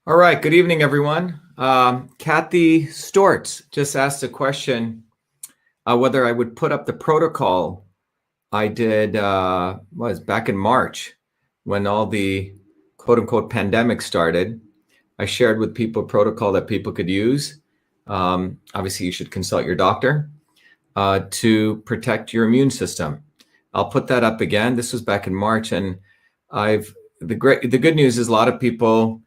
All right, good evening, everyone. Kathy Stortz just asked a question whether I would put up the protocol I did was back in March when all the quote unquote pandemic started. I shared with people a protocol that people could use. Obviously, you should consult your doctor to protect your immune system. I'll put that up again. This was back in March, and the good news is a lot of people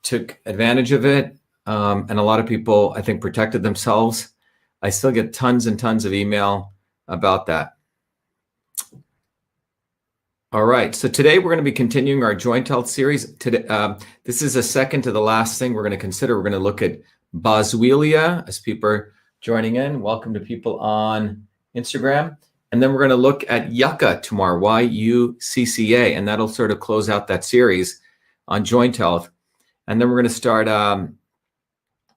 took advantage of it, and a lot of people, I think, protected themselves. I still get tons and tons of email about that. All right, so today we're going to be continuing our joint health series. Today, this is a second to the last thing we're going to consider. We're going to look at Boswellia as people are joining in. Welcome to people on Instagram. And then we're going to look at Yucca tomorrow, Y-U-C-C-A, and that'll sort of close out that series on joint health. And then we're going to start a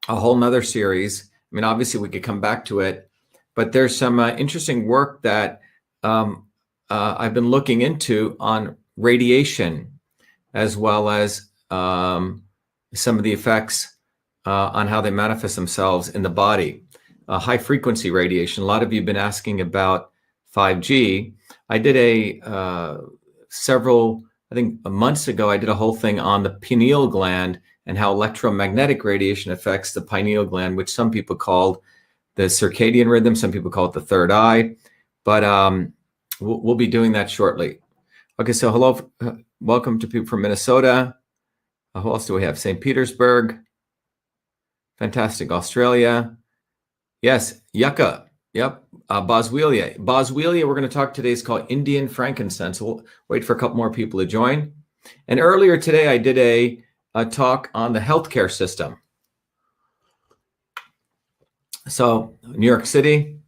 whole nother series. I mean, obviously we could come back to it, but there's some interesting work that I've been looking into on radiation, as well as some of the effects on how they manifest themselves in the body. High frequency radiation. A lot of you have been asking about 5G. I did several months ago, I did a whole thing on the pineal gland and how electromagnetic radiation affects the pineal gland, which some people called the circadian rhythm, some people call it the third eye, but we'll be doing that shortly. Okay, so hello, welcome to people from Minnesota. Who else do we have? St. Petersburg. Fantastic. Australia. Yes, Yucca. Yep. Boswellia. Boswellia, we're going to talk today is called Indian frankincense. We'll wait for a couple more people to join. And earlier today, I did a talk on the healthcare system. So, New York City.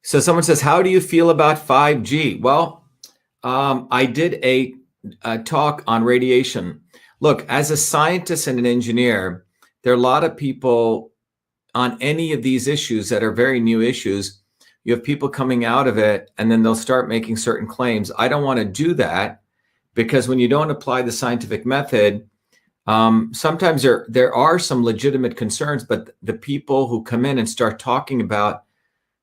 So someone says, how do you feel about 5G? Well, I did a talk on radiation. Look, as a scientist and an engineer, there are a lot of people on any of these issues that are very new issues. You have people coming out of it, and then they'll start making certain claims. I don't want to do that, because when you don't apply the scientific method, sometimes there are some legitimate concerns, but the people who come in and start talking about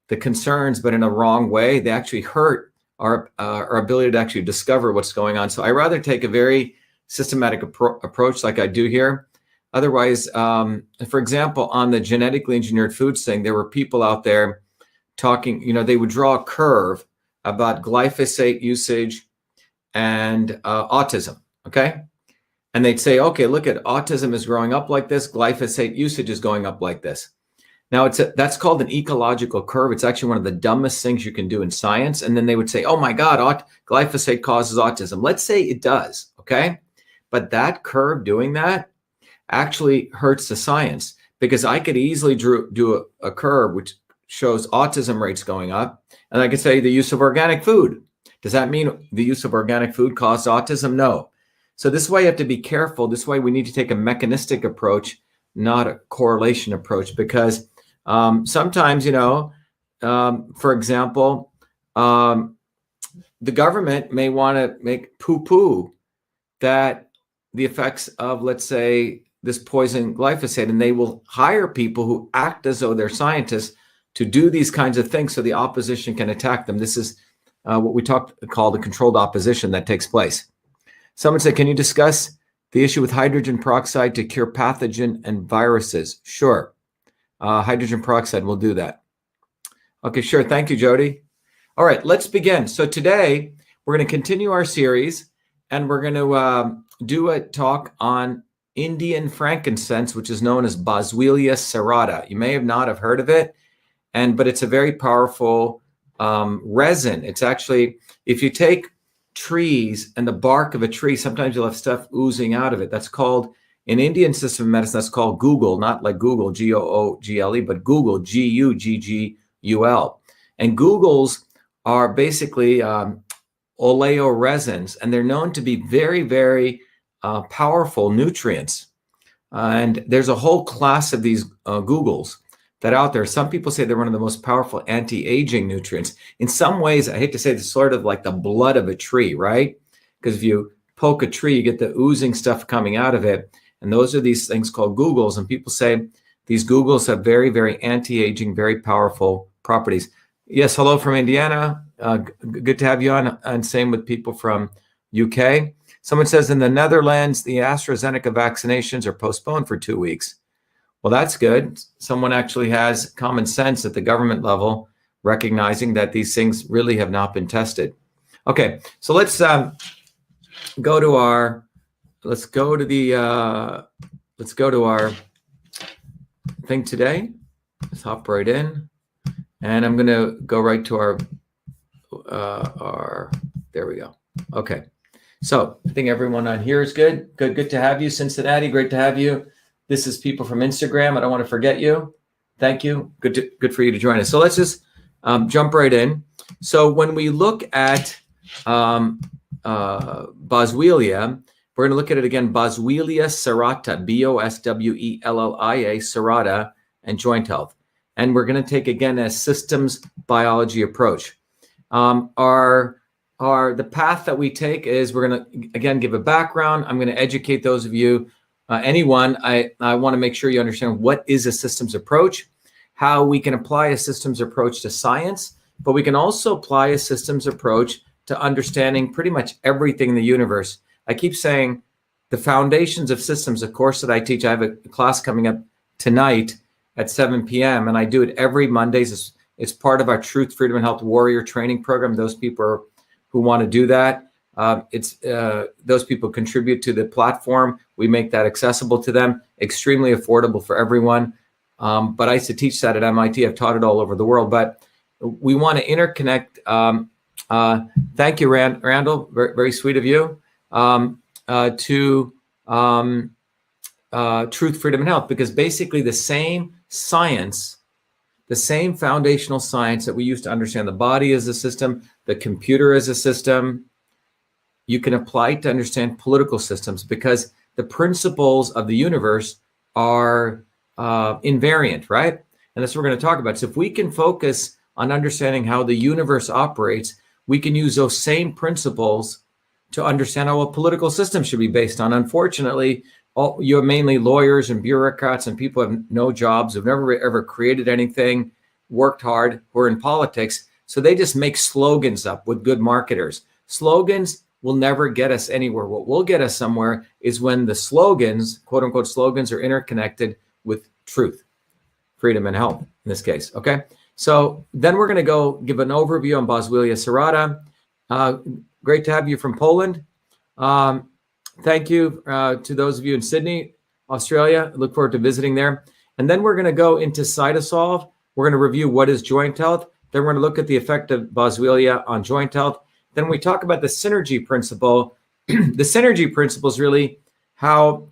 the concerns, but in a wrong way, they actually hurt our ability to actually discover what's going on. So I rather take a very systematic approach like I do here. Otherwise, for example, on the genetically engineered foods thing, there were people out there talking, they would draw a curve about glyphosate usage and autism, okay? And they'd say, okay, look at autism is growing up like this, glyphosate usage is going up like this. Now, that's called an ecological curve. It's actually one of the dumbest things you can do in science. And then they would say, oh my God, glyphosate causes autism. Let's say it does, okay? But that curve doing that actually hurts the science, because I could easily do a curve which shows autism rates going up, and I could say the use of organic food. Does that mean the use of organic food caused autism? No. So this way you have to be careful. This way we need to take a mechanistic approach, not a correlation approach, because sometimes, for example, the government may want to make poo-poo that the effects of, let's say, this poison glyphosate, and they will hire people who act as though they're scientists to do these kinds of things so the opposition can attack them. This is what we call the controlled opposition that takes place. Someone said, can you discuss the issue with hydrogen peroxide to cure pathogen and viruses? Sure. Hydrogen peroxide will do that. Okay, sure. Thank you, Jody. All right, let's begin. So today we're going to continue our series, and we're going to do a talk on Indian frankincense, which is known as Boswellia Serrata. You may not have heard of it, but it's a very powerful resin. It's actually, if you take trees and the bark of a tree, sometimes you'll have stuff oozing out of it. That's called, in Indian system of medicine, that's called Google, not like Google, G-O-O-G-L-E, but Google, G-U-G-G-U-L. And Googles are basically oleoresins, and they're known to be very, very powerful nutrients. And there's a whole class of these Googles that are out there. Some people say they're one of the most powerful anti-aging nutrients. In some ways, I hate to say this, sort of like the blood of a tree, right? Because if you poke a tree, you get the oozing stuff coming out of it. And those are these things called Googles. And people say these Googles have very, very anti-aging, very powerful properties. Yes, hello from Indiana. Good to have you on. And same with people from UK. Someone says in the Netherlands, the AstraZeneca vaccinations are postponed for 2 weeks. Well, that's good. Someone actually has common sense at the government level, recognizing that these things really have not been tested. Okay, so let's go to our thing today. Let's hop right in, and I'm going to go right to our. There we go. Okay, so I think everyone on here is good. Good to have you, Cincinnati. Great to have you. This is people from Instagram. I don't want to forget you. Thank you. Good for you to join us. So let's just jump right in. So when we look at Boswellia, we're going to look at it again. Boswellia Serrata, Boswellia Serrata, and joint health. And we're going to take again a systems biology approach. The path that we take is we're going to again give a background. I'm going to educate those of you. Anyone, I want to make sure you understand what is a systems approach, how we can apply a systems approach to science, but we can also apply a systems approach to understanding pretty much everything in the universe. I keep saying the foundations of systems, a course that I teach. I have a class coming up tonight at 7 p.m. and I do it every Mondays. It's part of our Truth, Freedom, and Health Warrior training program. Those people who want to do that, those people contribute to the platform. We make that accessible to them, extremely affordable for everyone. But I used to teach that at MIT. I've taught it all over the world. But we want to interconnect. Thank you, Randall. Very, very sweet of you. To Truth, Freedom, and Health, because basically the same science, the same foundational science that we use to understand the body as a system, the computer as a system, you can apply it to understand political systems, because the principles of the universe are invariant, right? And that's what we're going to talk about. So if we can focus on understanding how the universe operates, we can use those same principles to understand how a political system should be based on. Unfortunately, you have mainly lawyers and bureaucrats and people who have no jobs, who've never ever created anything, worked hard, who are in politics. So they just make slogans up with good marketers. Slogans will never get us anywhere. What will get us somewhere is when the slogans, quote unquote slogans, are interconnected with truth, freedom, and health in this case. Okay. So then we're going to go give an overview on Boswellia Serrata. Great to have you from Poland. Thank you to those of you in Sydney, Australia. I look forward to visiting there. And then we're going to go into Cytosolve. We're going to review what is joint health. Then we're going to look at the effect of Boswellia on joint health. Then we talk about the synergy principle. The synergy principle is really how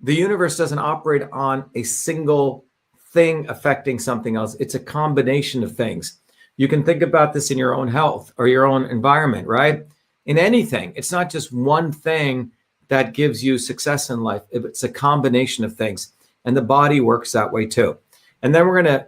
the universe doesn't operate on a single thing affecting something else. It's a combination of things. You can think about this in your own health or your own environment, right? In anything, it's not just one thing that gives you success in life. It's a combination of things, and the body works that way too. And then we're going to,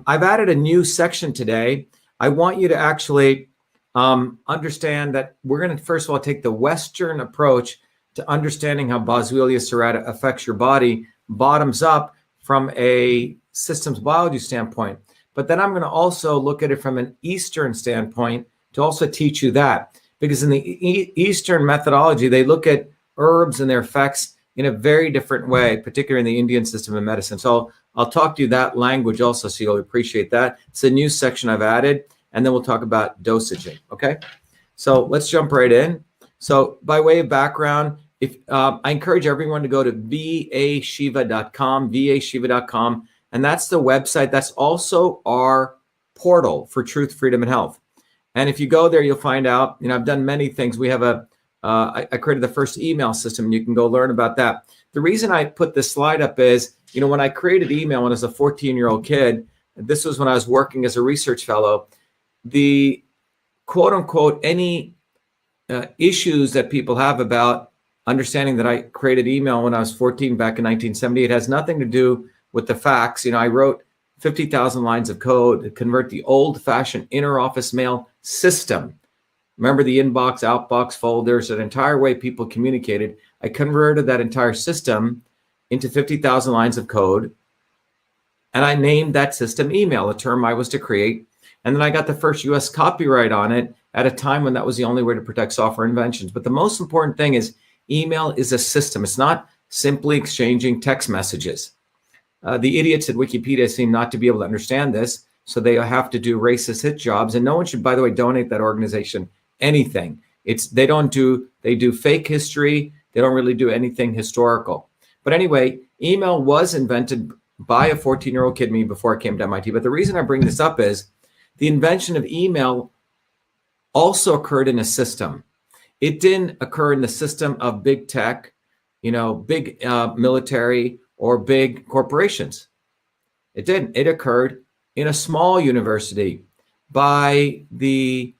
I've added a new section today. I want you to actually understand that we're going to, first of all, take the Western approach to understanding how Boswellia Serrata affects your body, bottoms up from a systems biology standpoint. But then I'm going to also look at it from an Eastern standpoint to also teach you that. Because in the Eastern methodology, they look at herbs and their effects in a very different way, particularly in the Indian system of medicine. So I'll talk to you that language also, so you'll appreciate that. It's a new section I've added, and then we'll talk about dosaging, okay? So let's jump right in. So by way of background, if I encourage everyone to go to vashiva.com, vashiva.com, and that's the website. That's also our portal for truth, freedom, and health. And if you go there, you'll find out, I've done many things. We have I created the first email system, and you can go learn about that. The reason I put this slide up is, when I created email when I was a 14-year-old kid, this was when I was working as a research fellow, the quote unquote, any issues that people have about understanding that I created email when I was 14 back in 1970, it has nothing to do with the facts. I wrote 50,000 lines of code to convert the old-fashioned inter-office mail system Remember the inbox, outbox, folders, an entire way people communicated. I converted that entire system into 50,000 lines of code. And I named that system email, a term I was to create. And then I got the first US copyright on it at a time when that was the only way to protect software inventions. But the most important thing is email is a system. It's not simply exchanging text messages. The idiots at Wikipedia seem not to be able to understand this, so they have to do racist hit jobs. And no one should, by the way, donate that organization anything. They do fake history. They don't really do anything historical. But anyway, email was invented by a 14-year-old kid, me, before I came to MIT. But the reason I bring this up is the invention of email also occurred in a system. It didn't occur in the system of big tech, big military or big corporations. It didn't. It occurred in a small university by the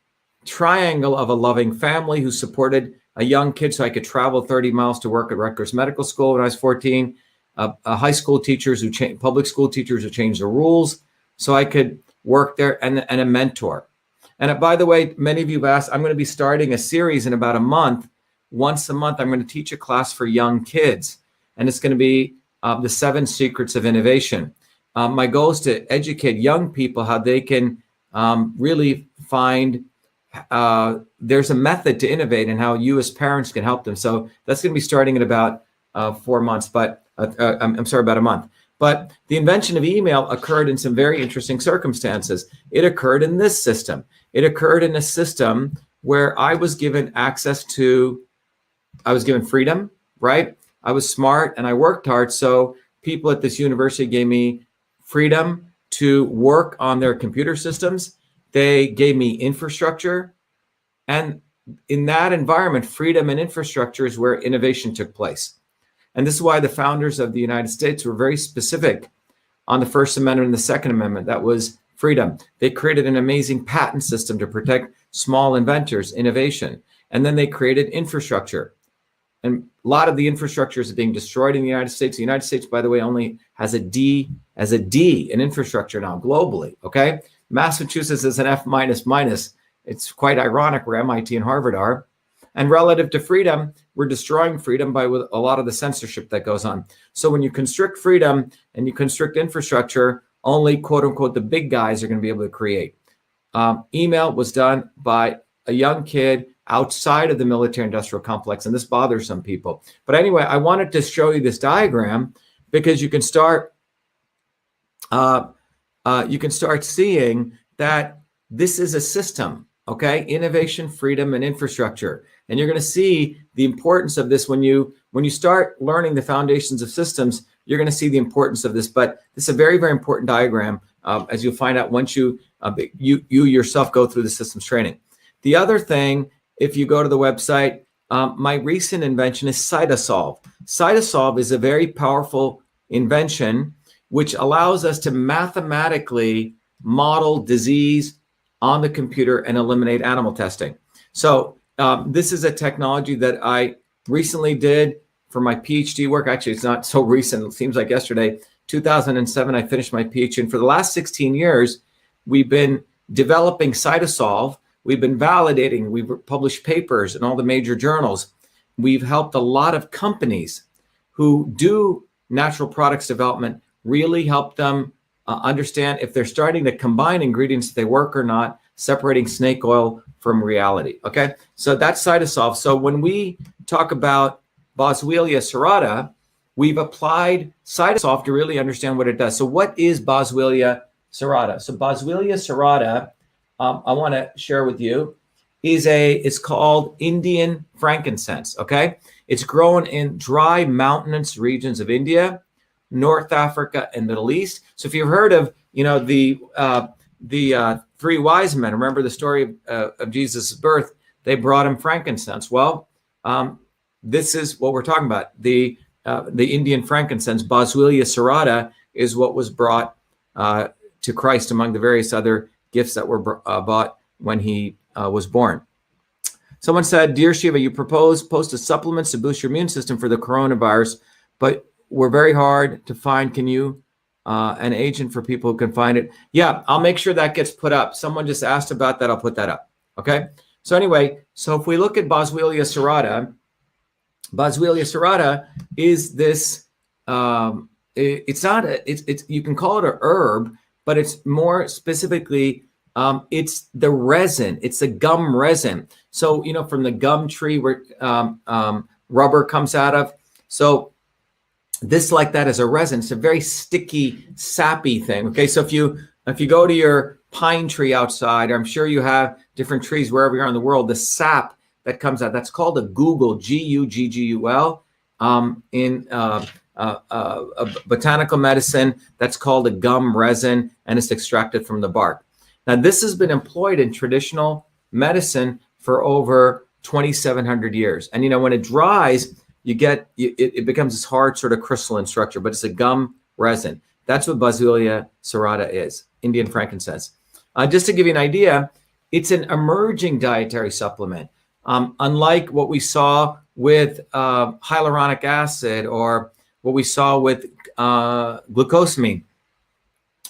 triangle of a loving family who supported a young kid so I could travel 30 miles to work at Rutgers Medical School when I was 14, high school teachers public school teachers who changed the rules so I could work there, and a mentor. And by the way, many of you have asked, I'm going to be starting a series in about a month. Once a month, I'm going to teach a class for young kids, and it's going to be the 7 secrets of innovation. My goal is to educate young people how they can really find there's a method to innovate and how you as parents can help them. So that's going to be starting in about 4 months, but I'm sorry, about a month. But the invention of email occurred in some very interesting circumstances. It occurred in this system. It occurred in a system where I was given freedom, right? I was smart and I worked hard. So people at this university gave me freedom to work on their computer systems. They gave me infrastructure. And in that environment, freedom and infrastructure is where innovation took place. And this is why the founders of the United States were very specific on the First Amendment and the Second Amendment. That was freedom. They created an amazing patent system to protect small inventors, innovation. And then they created infrastructure. And a lot of the infrastructure is being destroyed in the United States. The United States, by the way, only has a D in infrastructure now globally, okay? Massachusetts is an F minus. It's quite ironic where MIT and Harvard are. And relative to freedom, we're destroying freedom by a lot of the censorship that goes on. So when you constrict freedom and you constrict infrastructure, only quote unquote the big guys are going to be able to create. Email was done by a young kid outside of the military industrial complex, and this bothers some people. But anyway, I wanted to show you this diagram because you can start seeing that this is a system. Okay, innovation, freedom, and infrastructure. And you're going to see the importance of this when you start learning the foundations of systems. You're going to see the importance of this. But this is a very, very important diagram, as you'll find out once you yourself go through the systems training. The other thing, if you go to the website, my recent invention is Cytosolve. Cytosolve is a very powerful invention which allows us to mathematically model disease on the computer and eliminate animal testing. So this is a technology that I recently did for my PhD work. Actually, it's not so recent. It seems like yesterday. 2007, I finished my PhD. And for the last 16 years, we've been developing Cytosolve. We've been validating. We've published papers in all the major journals. We've helped a lot of companies who do natural products development really help them understand if they're starting to combine ingredients, if they work or not, separating snake oil from reality. Okay, so that's Cytosolve. So when we talk about Boswellia Serrata, we've applied Cytosolve to really understand what it does. So what is Boswellia Serrata? So Boswellia Serrata, I want to share with you, it's called Indian frankincense. Okay, it's grown in dry mountainous regions of India, North Africa, and Middle East. So if you've heard of, the 3 wise men, remember the story of Jesus' birth, they brought him frankincense. Well, this is what we're talking about. The Indian frankincense, Boswellia Serrata, is what was brought to Christ among the various other gifts that were bought when he was born. Someone said, "Dear Shiva, you posted supplements to boost your immune system for the coronavirus, but we're very hard to find. Can you an agent for people who can find it?" Yeah, I'll make sure that gets put up. Someone just asked about that. I'll put that up. Okay. So anyway, so if we look at Boswellia serrata is this, it's not, it's you can call it a herb, but it's more specifically, it's the resin. It's the gum resin. So, you know, from the gum tree where rubber comes out of. So this, like that, is a resin. It's a very sticky, sappy thing. Okay, so if you go to your pine tree outside, I'm sure you have different trees wherever you are in the world, the sap that comes out, that's called a guggul, G-U-G-G-U-L. In botanical medicine, that's called a gum resin, and it's extracted from the bark. Now, this has been employed in traditional medicine for over 2,700 years. And, you know, when it dries, it becomes this hard sort of crystalline structure, but it's a gum resin. That's what Boswellia serrata is, Indian frankincense. Just to give you an idea, it's an emerging dietary supplement. Unlike what we saw with hyaluronic acid or what we saw with glucosamine,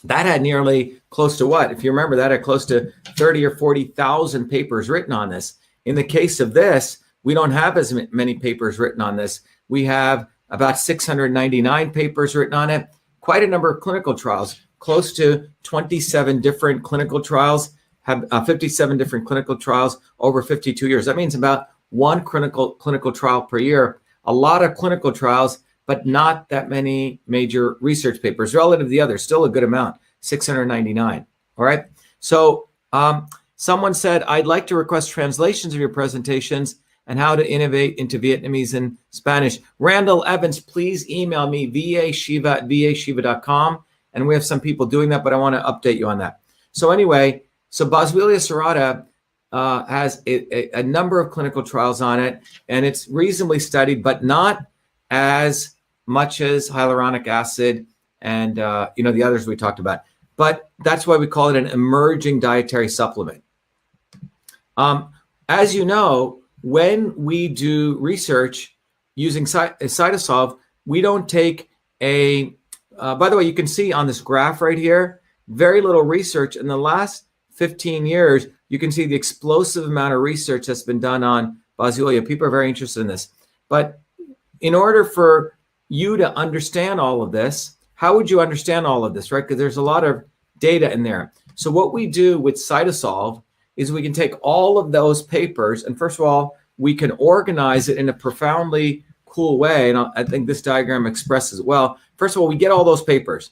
that had nearly close to what? If you remember, that had close to 30 or 40,000 papers written on this. In the case of this, we don't have as many papers written on this. We have about 699 papers written on it, quite a number of clinical trials, close to 27 different clinical trials, have 57 different clinical trials over 52 years. That means about one clinical trial per year. A lot of clinical trials, but not that many major research papers relative to the others. Still a good amount, 699. All right. So someone said, I'd like to request translations of your presentations and how to innovate into Vietnamese and Spanish. Randall Evans, please email me, vashiva@vashiva.com. And we have some people doing that, but I want to update you on that. So anyway, so Boswellia serrata has a number of clinical trials on it, and it's reasonably studied, but not as much as hyaluronic acid and you know, the others we talked about. But that's why we call it an emerging dietary supplement. As you know, when we do research using cytosolve, we don't take a, by the way, you can see on this graph right here, very little research. In the last 15 years, you can see the explosive amount of research that's been done on Boswellia. People are very interested in this. But in order for you to understand all of this, how would you understand all of this, right? Because there's a lot of data in there. So what we do with cytosolve is we can take all of those papers, and first of all, we can organize it in a profoundly cool way. And I think this diagram expresses it well. First of all, we get all those papers.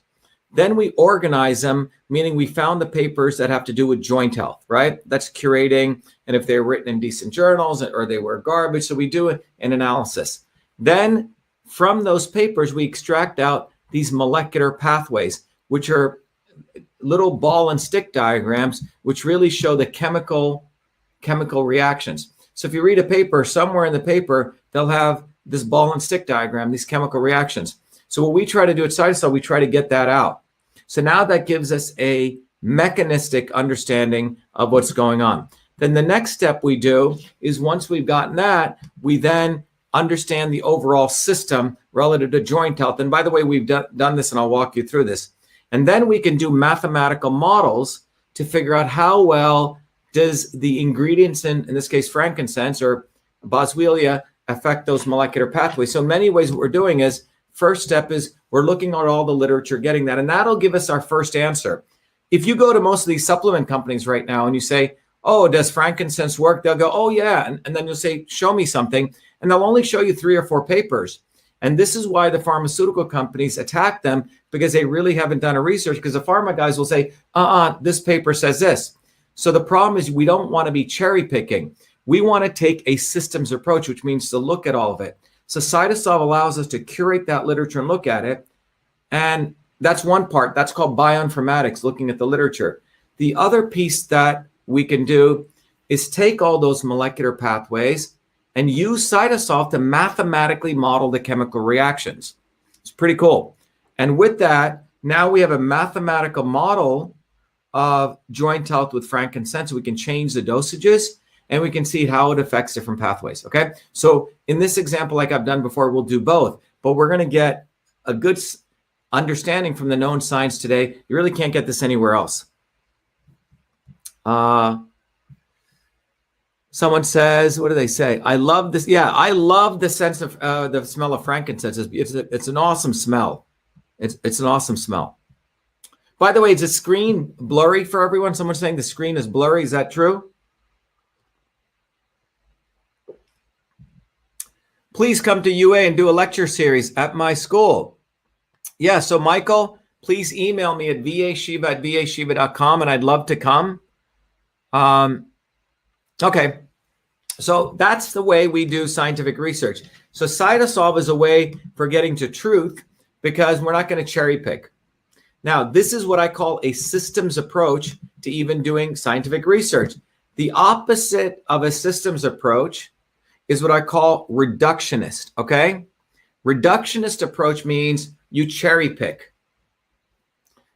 Then we organize them, meaning we found the papers that have to do with joint health, right? That's curating, and if they're written in decent journals or they were garbage. So we do an analysis. Then from those papers, we extract out these molecular pathways, which are little ball and stick diagrams, which really show the chemical reactions. So if you read a paper, somewhere in the paper, they'll have this ball and stick diagram, these chemical reactions. So what we try to do at cytosolve, we try to get that out. So now that gives us a mechanistic understanding of what's going on. Then the next step we do is, once we've gotten that, we then understand the overall system relative to joint health. And by the way, we've done this, and I'll walk you through this. And then we can do mathematical models to figure out how well does the ingredients, in this case, frankincense or Boswellia, affect those molecular pathways. So in many ways, what we're doing is, first step is we're looking at all the literature, getting that, and that'll give us our first answer. If you go to most of these supplement companies right now and you say, oh, does frankincense work? They'll go, oh, yeah. And then you'll say, show me something. And they'll only show you 3 or 4 papers. And this is why the pharmaceutical companies attack them, because they really haven't done a research, because the pharma guys will say, this paper says this. So the problem is, we don't want to be cherry picking. We want to take a systems approach, which means to look at all of it. So cytosolve allows us to curate that literature and look at it. And that's one part. That's called bioinformatics, looking at the literature. The other piece that we can do is take all those molecular pathways and use cytosolve to mathematically model the chemical reactions. It's pretty cool. And with that, now we have a mathematical model of joint health with frankincense. We can change the dosages, and we can see how it affects different pathways, okay? So in this example, like I've done before, we'll do both, but we're gonna get a good understanding from the known science today. You really can't get this anywhere else. Someone says, what do they say? I love this. Yeah, I love the sense of the smell of frankincense. It's an awesome smell. It's an awesome smell. By the way, is the screen blurry for everyone? Someone's saying the screen is blurry. Is that true? Please come to UA and do a lecture series at my school. Yeah, so Michael, please email me at vashiva@vashiva.com, and I'd love to come. Okay, so that's the way we do scientific research. So CytoSolve is a way for getting to truth because we're not going to cherry pick. Now, this is what I call a systems approach to even doing scientific research. The opposite of a systems approach is what I call reductionist, okay? Reductionist approach means you cherry pick.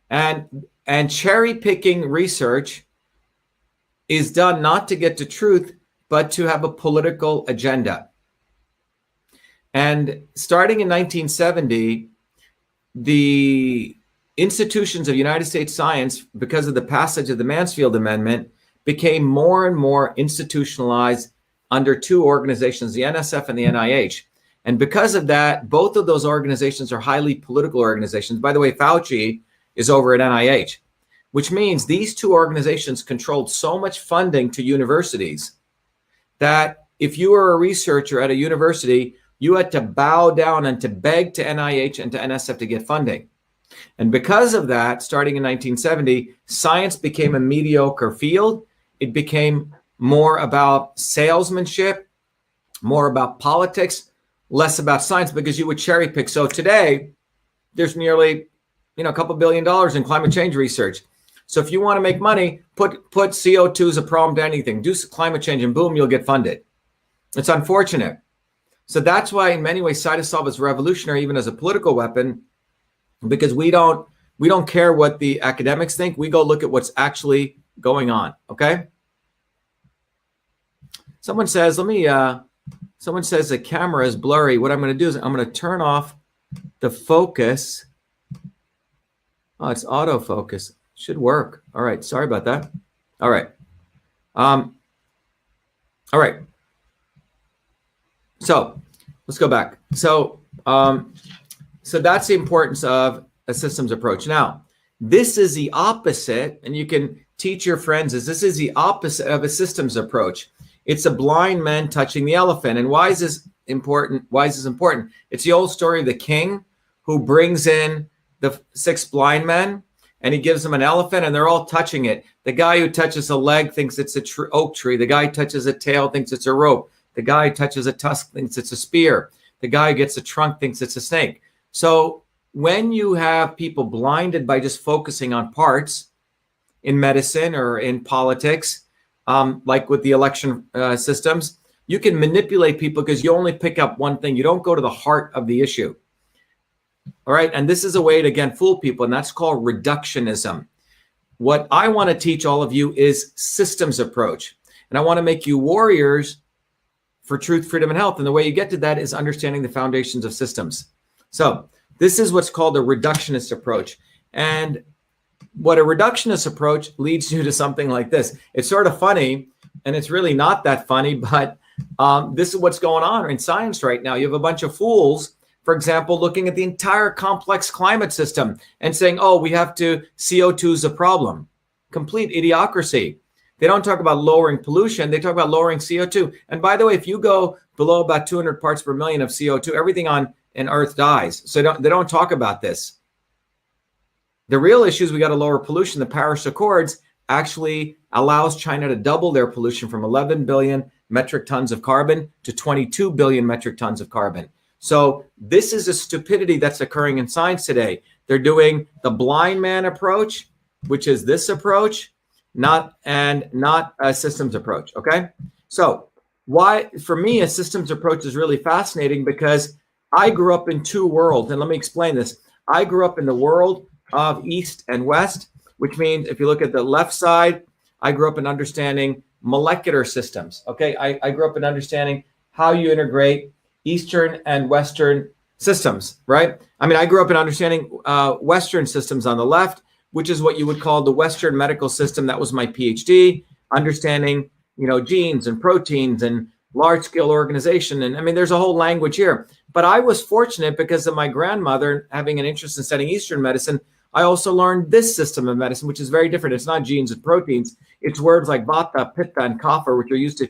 And cherry picking research is done not to get to truth, but to have a political agenda. And starting in 1970, the institutions of United States science, because of the passage of the Mansfield Amendment, became more and more institutionalized under two organizations, the NSF and the NIH. And because of that, both of those organizations are highly political organizations. By the way, Fauci is over at NIH, which means these two organizations controlled so much funding to universities that if you were a researcher at a university, you had to bow down and to beg to NIH and to NSF to get funding. And because of that, starting in 1970, science became a mediocre field. It became more about salesmanship, more about politics, less about science, because you would cherry pick. So today, there's nearly a couple $1 billion in climate change research. So if you want to make money, put CO2 as a problem to anything, do climate change, and boom, you'll get funded. It's unfortunate. So that's why, in many ways, CytoSolve is revolutionary, even as a political weapon, because we don't care what the academics think. We go look at what's actually going on. Okay. Someone says, someone says the camera is blurry. What I'm going to do is I'm going to turn off the focus. Oh, it's autofocus. Should work. All right. Sorry about that. All right. All right. So let's go back. So that's the importance of a systems approach. Now, this is the opposite, and you can teach your friends this is the opposite of a systems approach. It's a blind man touching the elephant. And why is this important? Why is this important? It's the old story of the king who brings in the 6 blind men, and he gives them an elephant, and they're all touching it. The guy who touches a leg thinks it's a oak tree. The guy who touches a tail thinks it's a rope. The guy who touches a tusk thinks it's a spear. The guy who gets a trunk thinks it's a snake. So when you have people blinded by just focusing on parts in medicine or in politics, like with the election systems, you can manipulate people because you only pick up one thing. You don't go to the heart of the issue. All right. And this is a way to, again, fool people. And that's called reductionism. What I want to teach all of you is systems approach. And I want to make you warriors for truth, freedom, and health. And the way you get to that is understanding the foundations of systems. So this is what's called a reductionist approach. And what a reductionist approach leads you to something like this. It's sort of funny, and it's really not that funny, but this is what's going on in science right now. You have a bunch of fools, for example, looking at the entire complex climate system and saying, oh, we have to, CO2 is a problem. Complete idiocracy. They don't talk about lowering pollution. They talk about lowering CO2. And by the way, if you go below about 200 parts per million of CO2, everything on Earth dies. So they don't talk about this. The real issue is we got to lower pollution. The Paris Accords actually allows China to double their pollution from 11 billion metric tons of carbon to 22 billion metric tons of carbon. So this is a stupidity that's occurring in science today. They're doing the blind man approach, which is this approach, not a systems approach. Okay. So why, for me, a systems approach is really fascinating because I grew up in two worlds. And let me explain this. I grew up in the world of East and West, which means if you look at the left side, I grew up in understanding molecular systems. Okay. I grew up in understanding how you integrate Eastern and Western systems, right? I mean, I grew up in understanding Western systems on the left, which is what you would call the Western medical system. That was my PhD, understanding genes and proteins and large scale organization. And I mean, there's a whole language here. But I was fortunate because of my grandmother having an interest in studying Eastern medicine. I also learned this system of medicine, which is very different. It's not genes and proteins. It's words like vata, pitta, and kapha, which are used to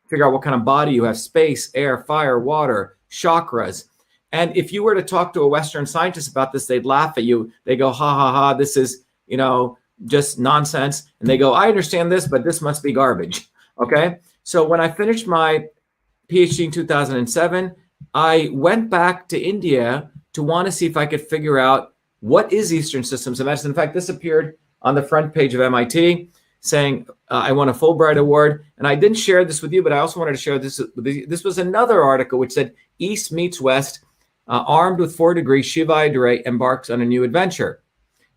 figure out what kind of body you have: space, air, fire, water, chakras. And if you were to talk to a Western scientist about this, they'd laugh at you. They go, ha, ha, ha, this is, just nonsense. And they go, I understand this, but this must be garbage. Okay. So when I finished my PhD in 2007, I went back to India to want to see if I could figure out what is Eastern systems of medicine. In fact, this appeared on the front page of MIT saying I won a Fulbright Award. And I didn't share this with you, but I also wanted to share this. This was another article which said East meets West, armed with 4 degrees, Shiva Ayyadurai embarks on a new adventure.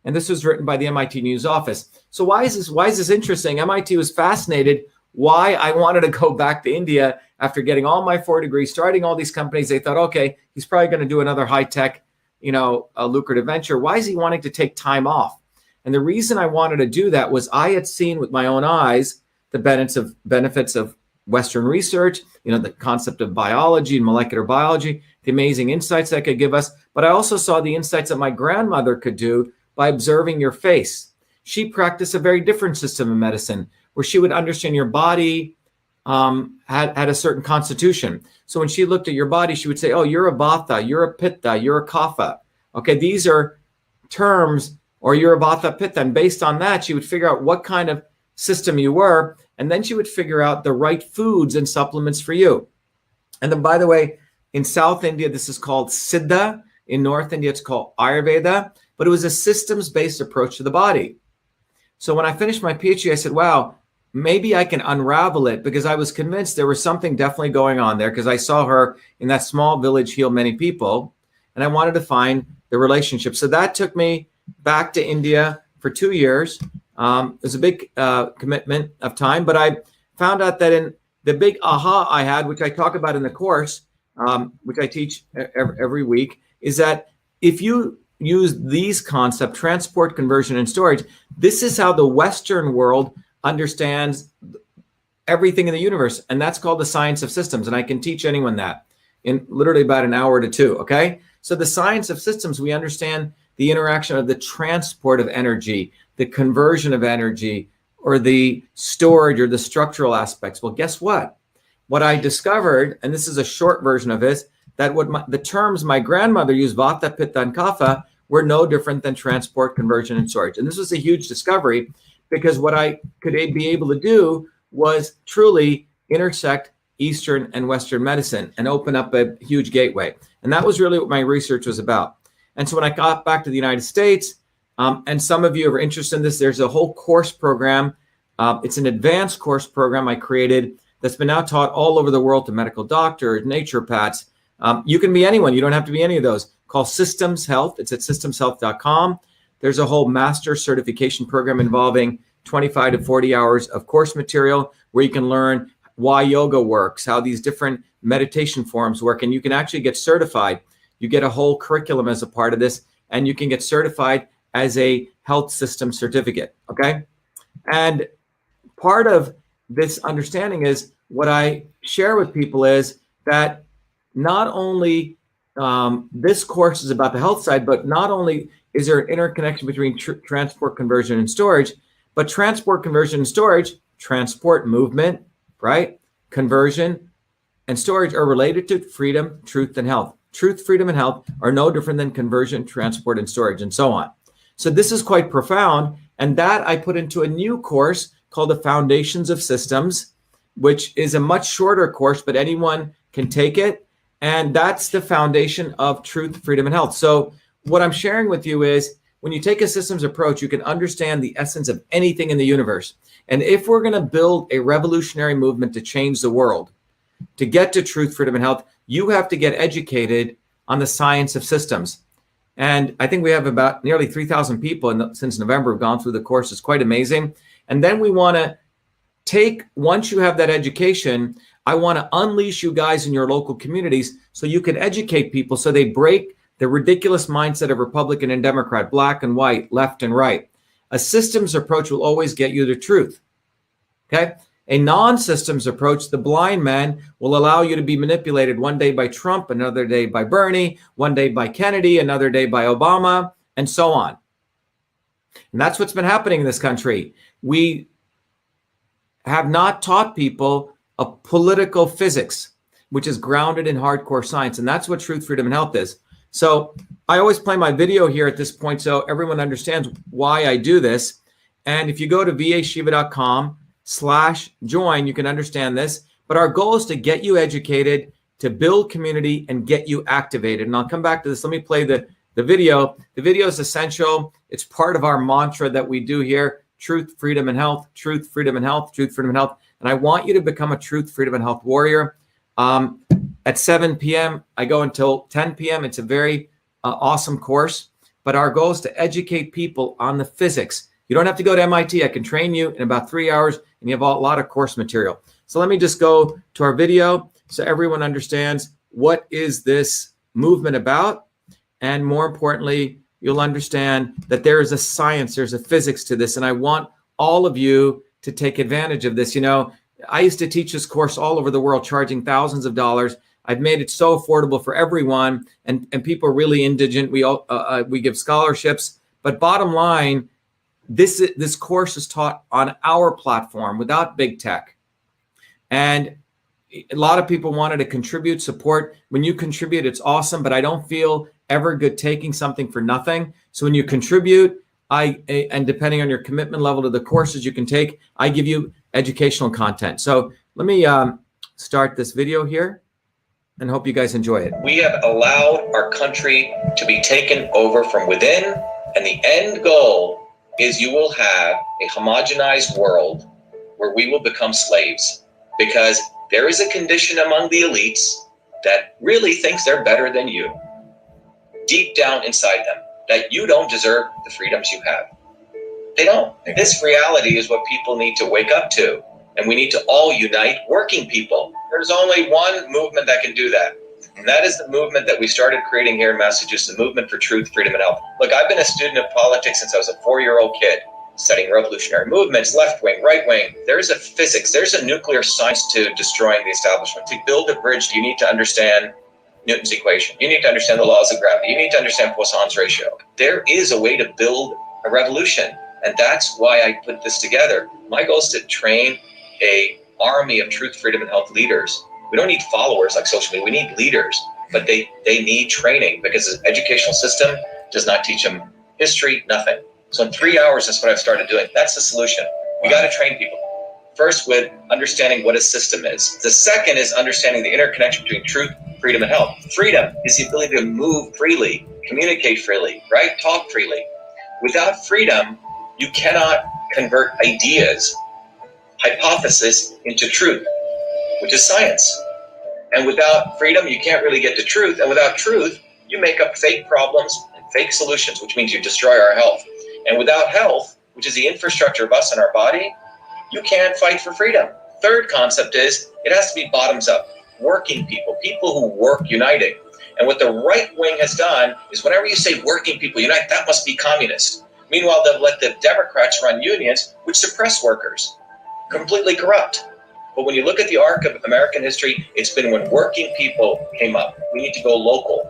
And this was written by the MIT News Office. So why is this interesting? MIT was fascinated why I wanted to go back to India after getting all my 4 degrees, starting all these companies. They thought, okay, he's probably going to do another high-tech, a lucrative venture. Why is he wanting to take time off? And the reason I wanted to do that was I had seen with my own eyes the benefits of Western research, the concept of biology and molecular biology, the amazing insights that could give us. But I also saw the insights that my grandmother could do by observing your face. She practiced a very different system of medicine where she would understand your body had a certain constitution. So when she looked at your body, she would say, oh, you're a vata, you're a pitta, you're a kapha. Okay, these are terms, or you're a vata pitta. And based on that, she would figure out what kind of system you were. And then she would figure out the right foods and supplements for you. And then, by the way, in South India, this is called Siddha. In North India, it's called Ayurveda. But it was a systems-based approach to the body. So when I finished my PhD, I said, wow, maybe I can unravel it, because I was convinced there was something definitely going on there, because I saw her in that small village heal many people, and I wanted to find the relationship. So that took me back to India for 2 years. It was a big commitment of time, but I found out that in the big aha I had, which I talk about in the course, which I teach every week, is that if you use these concepts, transport, conversion, and storage, this is how the Western world understands everything in the universe. And that's called the science of systems. And I can teach anyone that in literally about an hour to 2. Okay. So the science of systems, we understand the interaction of the transport of energy, the conversion of energy, or the storage or the structural aspects. Well, guess what? What I discovered, and this is a short version of this, that the terms my grandmother used, vata, pitta, and kapha, were no different than transport, conversion, and storage. And this was a huge discovery, because what I could be able to do was truly intersect Eastern and Western medicine and open up a huge gateway. And that was really what my research was about. And so when I got back to the United States, and some of you are interested in this, there's a whole course program. It's an advanced course program I created that's been now taught all over the world to medical doctors, naturopaths. You can be anyone. You don't have to be any of those. Called Systems Health. It's at systemshealth.com. There's a whole master certification program involving 25 to 40 hours of course material where you can learn why yoga works, how these different meditation forms work, and you can actually get certified. You get a whole curriculum as a part of this, and you can get certified as a health system certificate, okay? And part of this understanding is what I share with people is that not only this course is about the health side, but not only is there an interconnection between transport, conversion, and storage, but transport, conversion, and storage, transport, movement, right? Conversion and storage are related to freedom, truth, and health. Truth, freedom, and health are no different than conversion, transport, and storage, and so on. So this is quite profound. And that I put into a new course called the Foundations of Systems, which is a much shorter course, but anyone can take it. And that's the foundation of truth, freedom, and health. So what I'm sharing with you is when you take a systems approach, you can understand the essence of anything in the universe. And if we're going to build a revolutionary movement to change the world, to get to truth, freedom, and health, you have to get educated on the science of systems. And I think we have about nearly 3,000 people since November have gone through the course. It's quite amazing. And then we want to once you have that education, I want to unleash you guys in your local communities so you can educate people so they break the ridiculous mindset of Republican and Democrat, black and white, left and right. A systems approach will always get you the truth. Okay. A non-systems approach, the blind man, will allow you to be manipulated one day by Trump, another day by Bernie, one day by Kennedy, another day by Obama, and so on. And that's what's been happening in this country. We have not taught people a political physics, which is grounded in hardcore science. And that's what truth, freedom, and health is. So I always play my video here at this point so everyone understands why I do this. And if you go to vashiva.com/join, you can understand this. But our goal is to get you educated, to build community, and get you activated. And I'll come back to this. Let me play the video. The video is essential. It's part of our mantra that we do here: truth, freedom, and health, truth, freedom, and health, truth, freedom, and health. And I want you to become a truth, freedom, and health warrior. At 7 p.m., I go until 10 p.m. It's a very awesome course. But our goal is to educate people on the physics. You don't have to go to MIT. I can train you in about 3 hours, and you have a lot of course material. So let me just go to our video so everyone understands what is this movement about. And more importantly, you'll understand that there is a science, there's a physics to this. And I want all of you to take advantage of this. You know, I used to teach this course all over the world, charging thousands of dollars. I've made it so affordable for everyone, and people are really indigent. We give scholarships, but bottom line, this course is taught on our platform without big tech. And a lot of people wanted to contribute, support. When you contribute, it's awesome, but I don't feel ever good taking something for nothing. So when you contribute, and depending on your commitment level to the courses you can take, I give you educational content. So let me start this video here and hope you guys enjoy it. We have allowed our country to be taken over from within, and the end goal is you will have a homogenized world where we will become slaves, because there is a condition among the elites that really thinks they're better than you, deep down inside them, that you don't deserve the freedoms you have. They don't. This reality is what people need to wake up to, and we need to all unite working people. There's only one movement that can do that, and that is the movement that we started creating here in Massachusetts, the movement for truth, freedom, and health. Look, I've been a student of politics since I was a 4-year-old kid, studying revolutionary movements, left wing, right wing. There's a physics, there's a nuclear science to destroying the establishment. To build a bridge, you need to understand Newton's equation. You need to understand the laws of gravity. You need to understand Poisson's ratio. There is a way to build a revolution, and that's why I put this together. My goal is to train an army of truth, freedom, and health leaders. We don't need followers like social media. We need leaders, but they need training, because the educational system does not teach them history, nothing. So in 3 hours, that's what I've started doing. That's the solution. We got to train people. First, with understanding what a system is. The second is understanding the interconnection between truth, freedom, and health. Freedom is the ability to move freely, communicate freely, right? Talk freely. Without freedom, you cannot convert ideas, hypothesis into truth, which is science. And without freedom, you can't really get to truth. And without truth, you make up fake problems and fake solutions, which means you destroy our health. And without health, which is the infrastructure of us and our body, you can't fight for freedom. Third concept is it has to be bottoms up, working people, people who work uniting. And what the right wing has done is whenever you say working people unite, that must be communist. Meanwhile, they'll let the Democrats run unions, which suppress workers, completely corrupt. But when you look at the arc of American history, it's been when working people came up. We need to go local.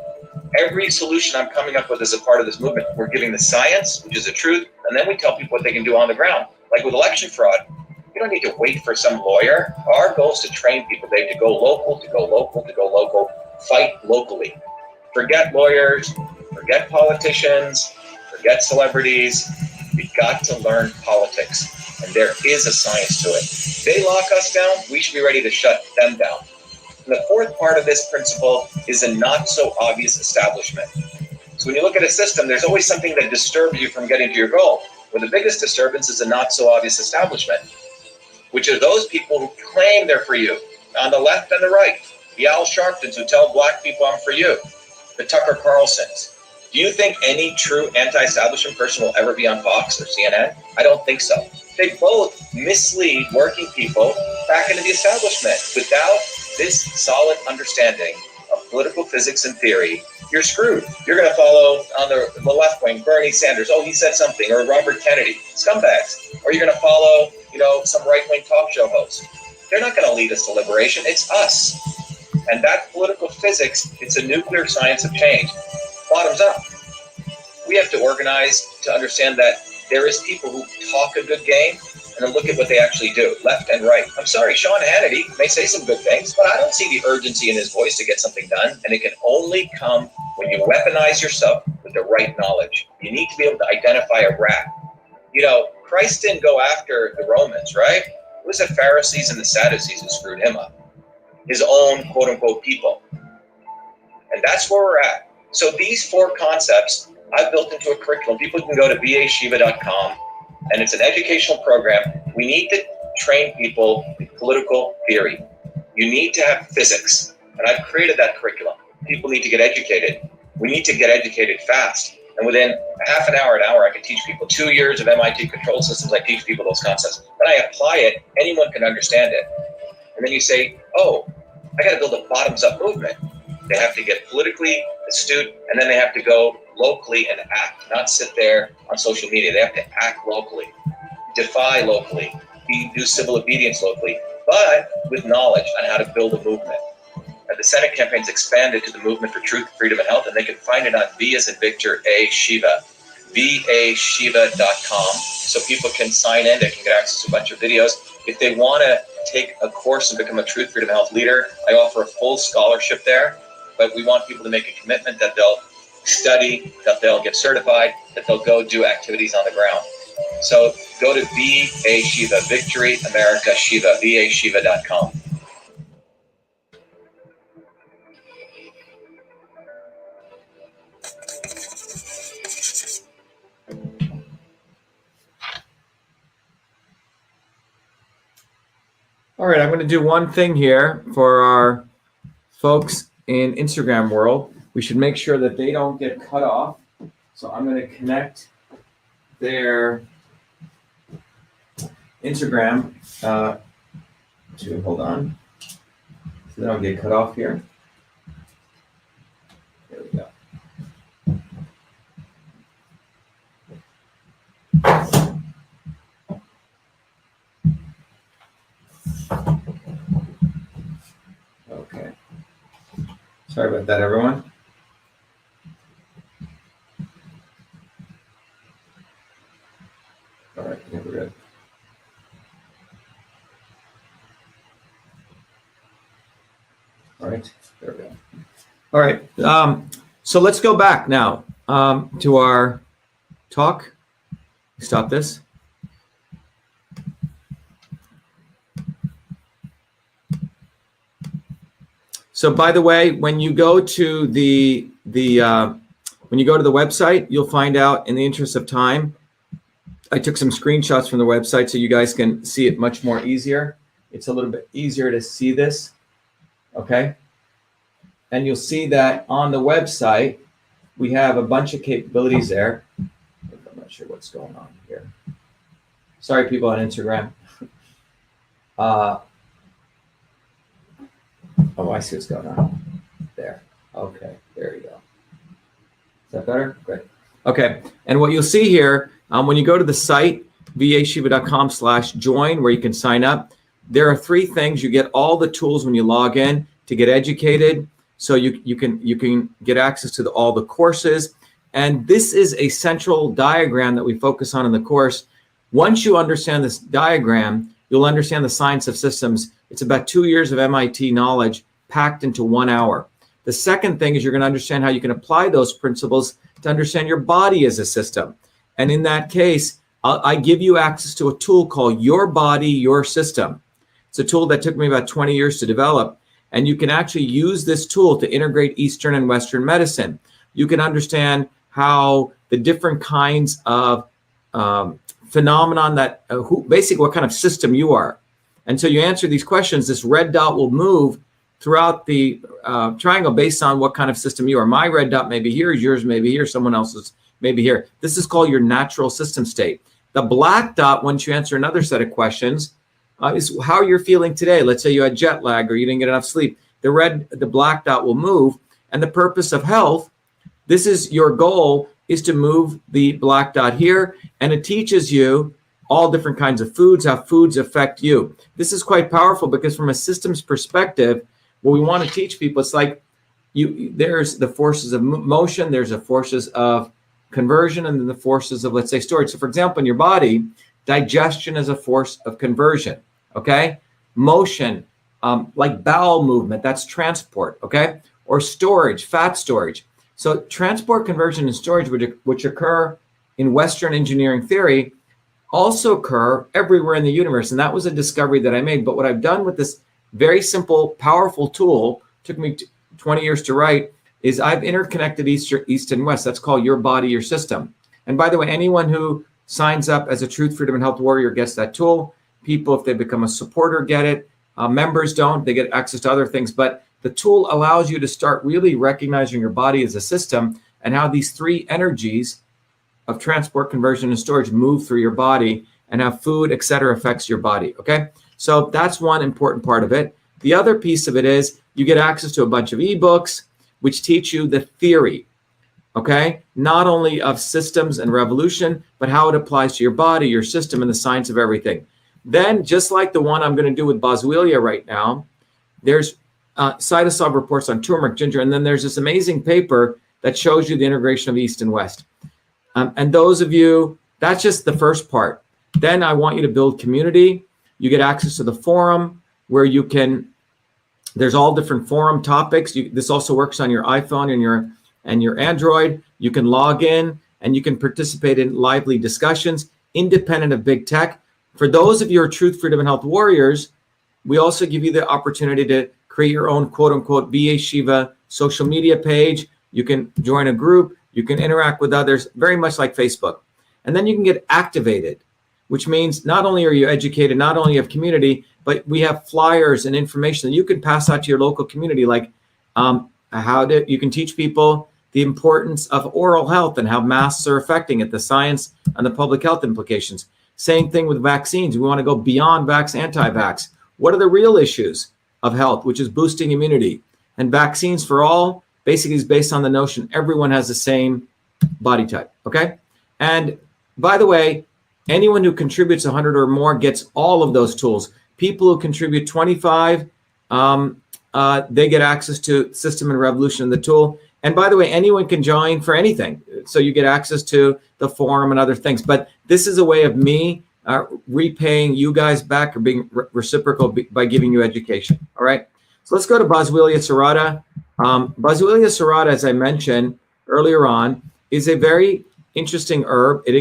Every solution I'm coming up with as a part of this movement, we're giving the science, which is the truth, and then we tell people what they can do on the ground. Like with election fraud, you don't need to wait for some lawyer. Our goal is to train people. They have to go local, to go local, to go local, fight locally. Forget lawyers, forget politicians, forget celebrities. We've got to learn politics, and there is a science to it. They lock us down, we should be ready to shut them down. And the fourth part of this principle is a not so obvious establishment. So when you look at a system, there's always something that disturbs you from getting to your goal. Well, the biggest disturbance is a not so obvious establishment, which are those people who claim they're for you, on the left and the right. The Al Sharptons who tell black people I'm for you. The Tucker Carlsons. Do you think any true anti-establishment person will ever be on Fox or CNN? I don't think so. They both mislead working people back into the establishment. Without this solid understanding of political physics and theory, you're screwed. You're going to follow on the left wing, Bernie Sanders. Oh, he said something. Or Robert Kennedy. Scumbags. Or you're going to follow, some right-wing talk show host. They're not going to lead us to liberation. It's us. And that political physics, it's a nuclear science of change. Bottoms up. We have to organize to understand that there is people who talk a good game and then look at what they actually do, left and right. I'm sorry, Sean Hannity may say some good things, but I don't see the urgency in his voice to get something done. And it can only come when you weaponize yourself with the right knowledge. You need to be able to identify a rat. Christ didn't go after the Romans, right? It was the Pharisees and the Sadducees who screwed him up. His own quote unquote people. And that's where we're at. So these 4 concepts I've built into a curriculum. People can go to BASHIVA.com, and it's an educational program. We need to train people in political theory. You need to have physics, and I've created that curriculum. People need to get educated. We need to get educated fast. And within a half an hour, I can teach people 2 years of MIT control systems. I teach people those concepts. When I apply it, anyone can understand it. And then you say, oh, I got to build a bottoms-up movement. They have to get politically astute, and then they have to go locally and act, not sit there on social media. They have to act locally, defy locally, do civil obedience locally, but with knowledge on how to build a movement. And the Senate campaign's expanded to the Movement for Truth, Freedom, and Health, and they can find it on V as in Victor, A, Shiva, VASHIVA.com, so people can sign in. They can get access to a bunch of videos. If they want to take a course and become a Truth, Freedom, and Health leader, I offer a full scholarship there, but we want people to make a commitment that they'll study, that they'll get certified, that they'll go do activities on the ground. So go to VASHIVA, Victory America Shiva, VASHIVA.com. All right, I'm going to do one thing here for our folks in Instagram world. We should make sure that they don't get cut off. So I'm going to connect their Instagram to, hold on, so they don't get cut off here. There we go. Okay. Sorry about that, everyone. All right, yeah, we're good. All right, there we go. All right, so let's go back now to our talk. Stop this. So, by the way, when you go to the website, you'll find out, in the interest of time, I took some screenshots from the website so you guys can see it much more easier. It's a little bit easier to see this, okay? And you'll see that on the website, we have a bunch of capabilities there. I'm not sure what's going on here. Sorry, people on Instagram. Oh, I see what's going on. There. Okay, there you go. Is that better? Great. Okay, and what you'll see here, when you go to the site, vashiva.com/join, where you can sign up, there are 3 things. You get all the tools when you log in to get educated, so you can get access to all the courses. And this is a central diagram that we focus on in the course. Once you understand this diagram, you'll understand the science of systems. It's about 2 years of MIT knowledge packed into 1 hour. The second thing is you're going to understand how you can apply those principles to understand your body as a system. And in that case, I give you access to a tool called Your Body, Your System. It's a tool that took me about 20 years to develop. And you can actually use this tool to integrate Eastern and Western medicine. You can understand how the different kinds of phenomenon that, basically what kind of system you are. And so you answer these questions, this red dot will move throughout the triangle based on what kind of system you are. My red dot may be here, yours may be here, someone else's may be here. This is called your natural system state. The black dot, once you answer another set of questions, is how you're feeling today. Let's say you had jet lag or you didn't get enough sleep. The black dot will move. And the purpose of health, this is your goal, is to move the black dot here. And it teaches you all different kinds of foods, how foods affect you. This is quite powerful because from a systems perspective, what we want to teach people, it's like there's the forces of motion, there's the forces of conversion, and then the forces of, let's say, storage. So for example, in your body, digestion is a force of conversion, okay? Motion, like bowel movement, that's transport, okay? Or storage, fat storage. So transport, conversion, and storage, which occur in Western engineering theory, also occur everywhere in the universe. And that was a discovery that I made. But what I've done with this very simple, powerful tool, took me 20 years to write, is I've interconnected East and West. That's called Your Body, Your System. And by the way, anyone who signs up as a Truth, Freedom, and Health Warrior gets that tool. People, if they become a supporter, get it. Members don't. They get access to other things. But the tool allows you to start really recognizing your body as a system and how these three energies of transport, conversion, and storage move through your body, and how food, et cetera, affects your body, okay? So that's one important part of it. The other piece of it is you get access to a bunch of ebooks which teach you the theory, okay? Not only of systems and revolution, but how it applies to your body, your system, and the science of everything. Then, just like the one I'm going to do with Boswellia right now, there's cytosol reports on turmeric, ginger, and then there's this amazing paper that shows you the integration of East and West. And those of you, that's just the first part. Then I want you to build community. You get access to the forum where you can, there's all different forum topics. This also works on your iPhone and your Android. You can log in and you can participate in lively discussions independent of big tech. For those of you who are Truth, Freedom, and Health Warriors, we also give you the opportunity to create your own quote unquote Be Shiva social media page. You can join a group. You can interact with others, very much like Facebook. And then you can get activated, which means not only are you educated, not only have community, but we have flyers and information that you can pass out to your local community, like you can teach people the importance of oral health and how masks are affecting it, the science and the public health implications. Same thing with vaccines. We want to go beyond vax, anti-vax. What are the real issues of health, which is boosting immunity? And vaccines for all basically is based on the notion everyone has the same body type, okay? And by the way, anyone who contributes 100 or more gets all of those tools. People who contribute 25, they get access to System and Revolution of the tool. And by the way, anyone can join for anything. So you get access to the forum and other things. But this is a way of me repaying you guys back or being reciprocal by giving you education, all right? So let's go to Boswellia Serrata. Boswellia Serrata, as I mentioned earlier on, is a very interesting herb. It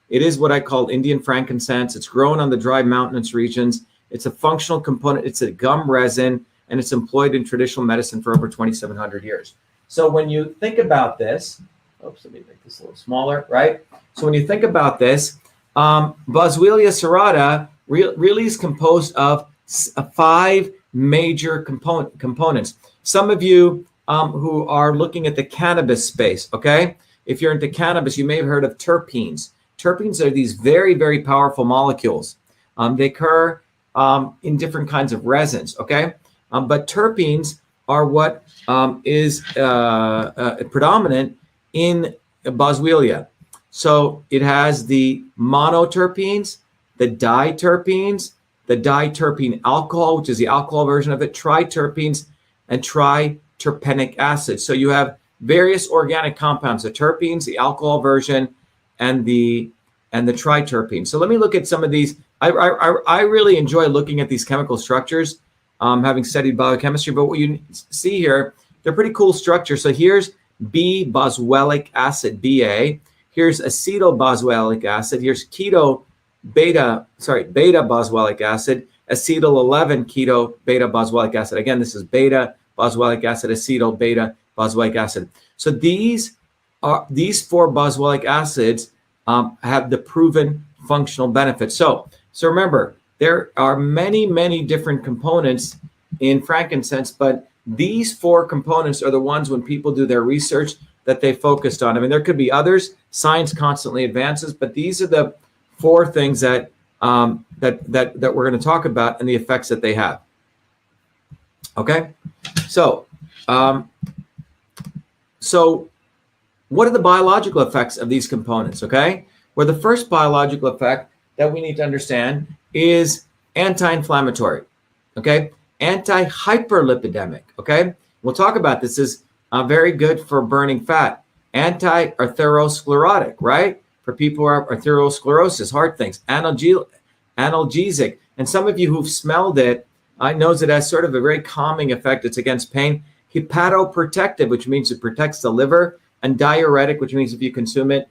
is what I call Indian frankincense. It's grown on the dry mountainous regions. It's a functional component. It's a gum resin, and it's employed in traditional medicine for over 2,700 years. So when you think about this, oops, let me make this a little smaller, right? So when you think about this, Boswellia Serrata really is composed of 5 major components. Some of you who are looking at the cannabis space, okay? If you're into cannabis, you may have heard of terpenes. Terpenes are these very, very powerful molecules. They occur in different kinds of resins, okay? But terpenes are what is predominant in Boswellia. So it has the monoterpenes, the diterpenes, the diterpene alcohol, which is the alcohol version of it, triterpenes, and triterpenic acid. So you have various organic compounds, the terpenes, the alcohol version, and the triterpenes. So let me look at some of these. I really enjoy looking at these chemical structures, having studied biochemistry. But what you see here, they're pretty cool structures. So here's B-boswellic acid, BA. Here's acetyl-boswellic acid. Here's beta-boswellic acid, acetyl-11 keto beta-boswellic acid. Again, this is beta-boswellic acid, acetyl beta-boswellic acid. So these 4 boswellic acids have the proven functional benefits. So remember, there are many, many different components in frankincense, but these 4 components are the ones when people do their research that they focused on. I mean, there could be others. Science constantly advances, but these are the 4 things that that we're going to talk about and the effects that they have. Okay, so what are the biological effects of these components? Okay, well, the first biological effect that we need to understand is anti-inflammatory, okay? Anti-hyperlipidemic, okay? We'll talk about this. Is very good for burning fat. Anti-atherosclerotic, right? For people who have atherosclerosis, heart things. Analgesic. And some of you who've smelled it, knows it has sort of a very calming effect. It's against pain. Hepatoprotective, which means it protects the liver. And diuretic, which means if you consume it,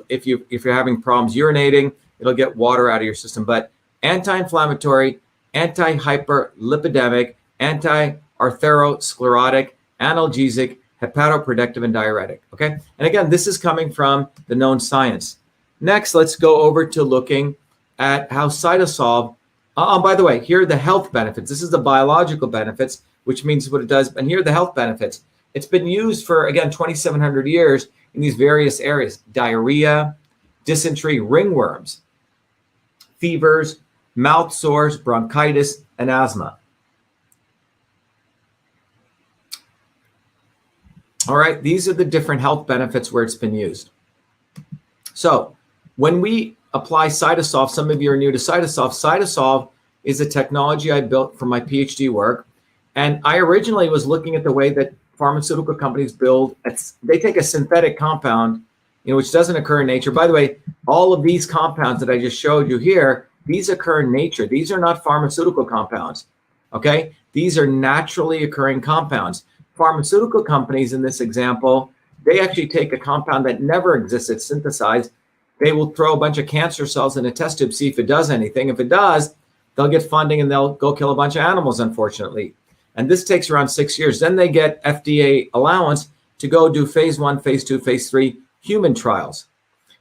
if you're having problems urinating, it'll get water out of your system. But anti-inflammatory, anti-hyperlipidemic, anti-atherosclerotic, analgesic, hepatoprotective, and diuretic. Okay. And again, this is coming from the known science. Next, let's go over to looking at how cytosolve. By the way, here are the health benefits. This is the biological benefits, which means what it does. And here are the health benefits. It's been used for, again, 2,700 years in these various areas: diarrhea, dysentery, ringworms, fevers, mouth sores, bronchitis, and asthma. All right, these are the different health benefits where it's been used. So when we apply cytosolve, some of you are new to cytosolve. Cytosolve is a technology I built for my PhD work. And I originally was looking at the way that pharmaceutical companies build. They take a synthetic compound, which doesn't occur in nature. By the way, all of these compounds that I just showed you here, these occur in nature. These are not pharmaceutical compounds, okay? These are naturally occurring compounds. Pharmaceutical companies, in this example, they actually take a compound that never existed, synthesized. They will throw a bunch of cancer cells in a test tube, see if it does anything. If it does, they'll get funding and they'll go kill a bunch of animals, unfortunately. And this takes around 6 years. Then they get FDA allowance to go do phase 1, phase 2, phase 3 human trials.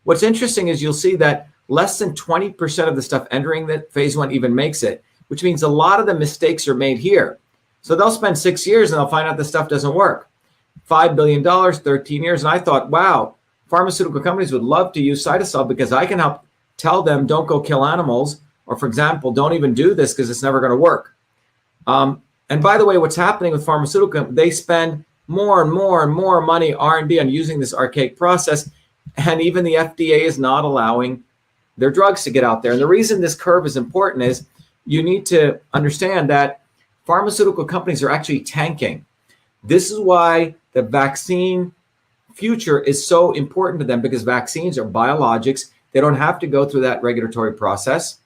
What's interesting is you'll see that less than 20% of the stuff entering the phase 1 even makes it, which means a lot of the mistakes are made here. So they'll spend 6 years and they'll find out the stuff doesn't work. $5 billion, 13 years. And I thought, wow, pharmaceutical companies would love to use cytosolve because I can help tell them don't go kill animals, or for example, don't even do this because it's never going to work. And by the way, what's happening with pharmaceutical, they spend more and more and more money, R&D, on using this archaic process. And even the FDA is not allowing their drugs to get out there. And the reason this curve is important is you need to understand that pharmaceutical companies are actually tanking. This is why the vaccine future is so important to them, because vaccines are biologics. They don't have to go through that regulatory process.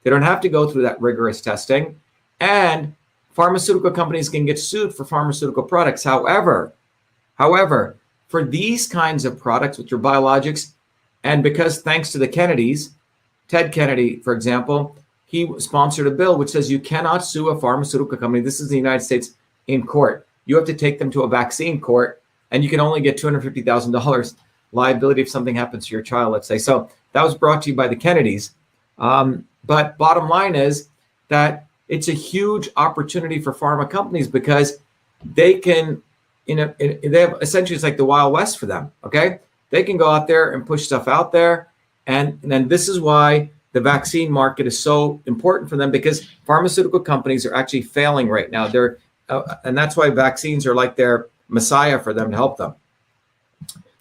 They don't have to go through that rigorous testing. And pharmaceutical companies can get sued for pharmaceutical products. However, for these kinds of products, which are biologics, and because thanks to the Kennedys, Ted Kennedy, for example, he sponsored a bill which says you cannot sue a pharmaceutical company. This is the United States in court. You have to take them to a vaccine court, and you can only get $250,000 liability if something happens to your child, let's say. So that was brought to you by the Kennedys. But bottom line is that it's a huge opportunity for pharma companies because they can, they have essentially, it's like the Wild West for them, okay? They can go out there and push stuff out there. And then this is why the vaccine market is so important for them, because pharmaceutical companies are actually failing right now. And that's why vaccines are like their messiah for them to help them.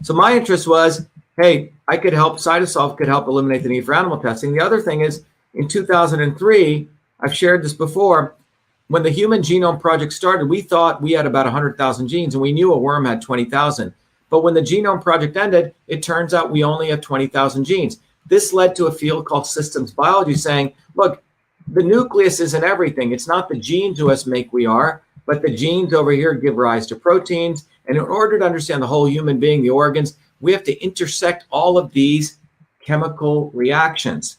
So my interest was, hey, I could help, cytosolve could help eliminate the need for animal testing. The other thing is, in 2003, I've shared this before, when the Human Genome Project started, we thought we had about 100,000 genes, and we knew a worm had 20,000. But when the Genome Project ended, it turns out we only have 20,000 genes. This led to a field called systems biology saying, look, the nucleus isn't everything. It's not the genes who us make we are, but the genes over here give rise to proteins. And in order to understand the whole human being, the organs, we have to intersect all of these chemical reactions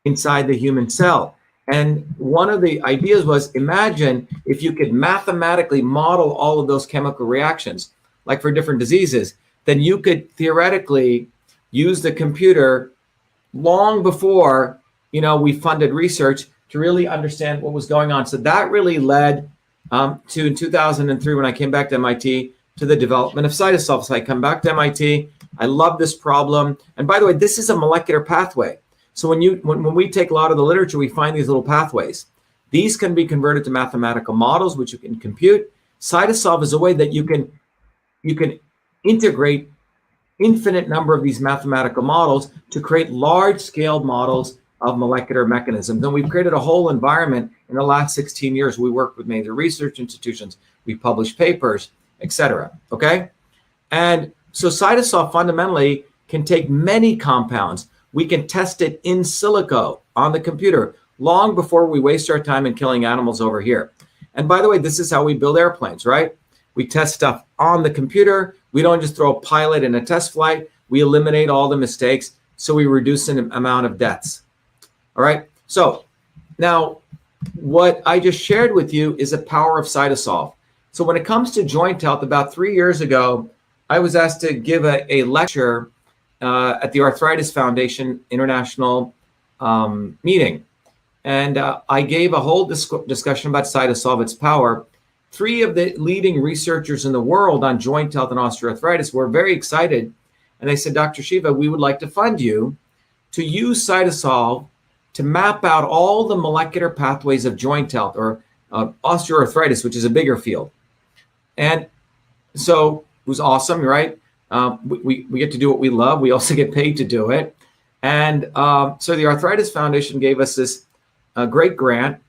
inside the human cell. And one of the ideas was, imagine if you could mathematically model all of those chemical reactions, like for different diseases, then you could theoretically use the computer long before, we funded research to really understand what was going on. So that really led to, in 2003, when I came back to MIT, to the development of cytosolve. So I come back to MIT. I love this problem. And by the way, this is a molecular pathway. So when we take a lot of the literature, we find these little pathways. These can be converted to mathematical models, which you can compute. Cytosolve is a way that you can integrate infinite number of these mathematical models to create large-scale models of molecular mechanisms. And we've created a whole environment in the last 16 years. We work with major research institutions, we publish papers, etc. Okay? And so CytoSolve fundamentally can take many compounds. We can test it in silico on the computer long before we waste our time in killing animals over here. And by the way, this is how we build airplanes, right? We test stuff on the computer. We don't just throw a pilot in a test flight. We eliminate all the mistakes, so we reduce the amount of deaths. All right. So now what I just shared with you is the power of CytoSolve. So when it comes to joint health, about 3 years ago, I was asked to give a lecture at the Arthritis Foundation International meeting. And I gave a whole discussion about CytoSolve, its power. 3 of the leading researchers in the world on joint health and osteoarthritis were very excited. And they said, Dr. Shiva, we would like to fund you to use CytoSolve to map out all the molecular pathways of joint health or osteoarthritis, which is a bigger field. And so it was awesome, right? We get to do what we love. We also get paid to do it. And so the Arthritis Foundation gave us this great grant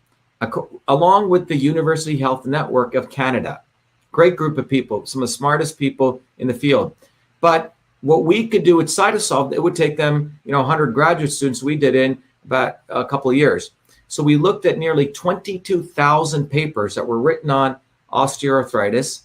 along with the University Health Network of Canada. Great group of people, some of the smartest people in the field. But what we could do with CytoSolve, it would take them, 100 graduate students. We did in about a couple of years. So we looked at nearly 22,000 papers that were written on osteoarthritis.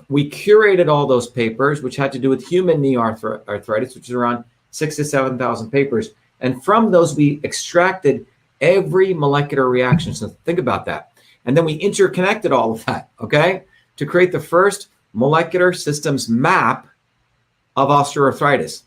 We curated all those papers, which had to do with human knee arthritis, which is around 6,000 to 7,000 papers. And from those, we extracted every molecular reaction. So think about that. And then we interconnected all of that, okay, to create the first molecular systems map of osteoarthritis.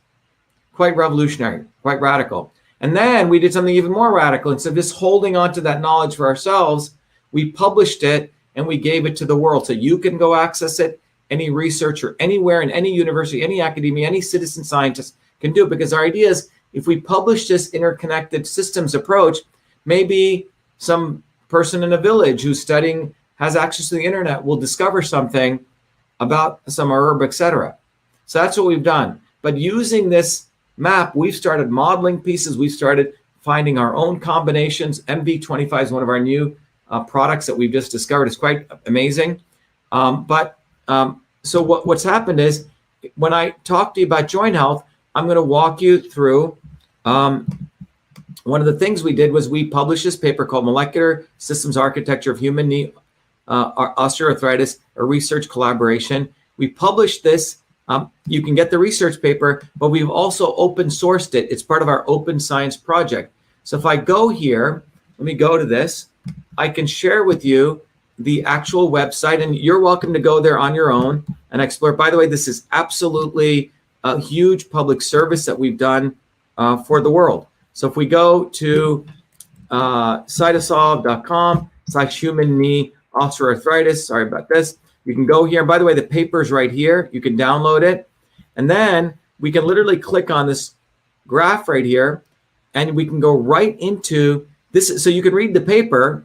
Quite revolutionary, quite radical. And then we did something even more radical. Instead of just holding on to that knowledge for ourselves, we published it and we gave it to the world. So you can go access it. Any researcher, anywhere in any university, any academia, any citizen scientist can do it. Because our idea is if we publish this interconnected systems approach, maybe some person in a village who's studying, has access to the internet, will discover something about some herb, etc. So that's what we've done. But using this map, we've started modeling pieces. We've started finding our own combinations. MV25 is one of our new products that we've just discovered. It's quite amazing. So what's happened is when I talk to you about joint health, I'm going to walk you through one of the things we did was we published this paper called Molecular Systems Architecture of Human Knee Osteoarthritis, a research collaboration. We published this. You can get the research paper, but we've also open sourced it. It's part of our open science project. So if I go here, let me go to this. I can share with you the actual website, and you're welcome to go there on your own and explore. By the way, this is absolutely a huge public service that we've done for the world. So if we go to cytosolve.com/human knee osteoarthritis, sorry about this, you can go here. By the way, the paper's right here. You can download it. And then we can literally click on this graph right here, and we can go right into this. So you can read the paper,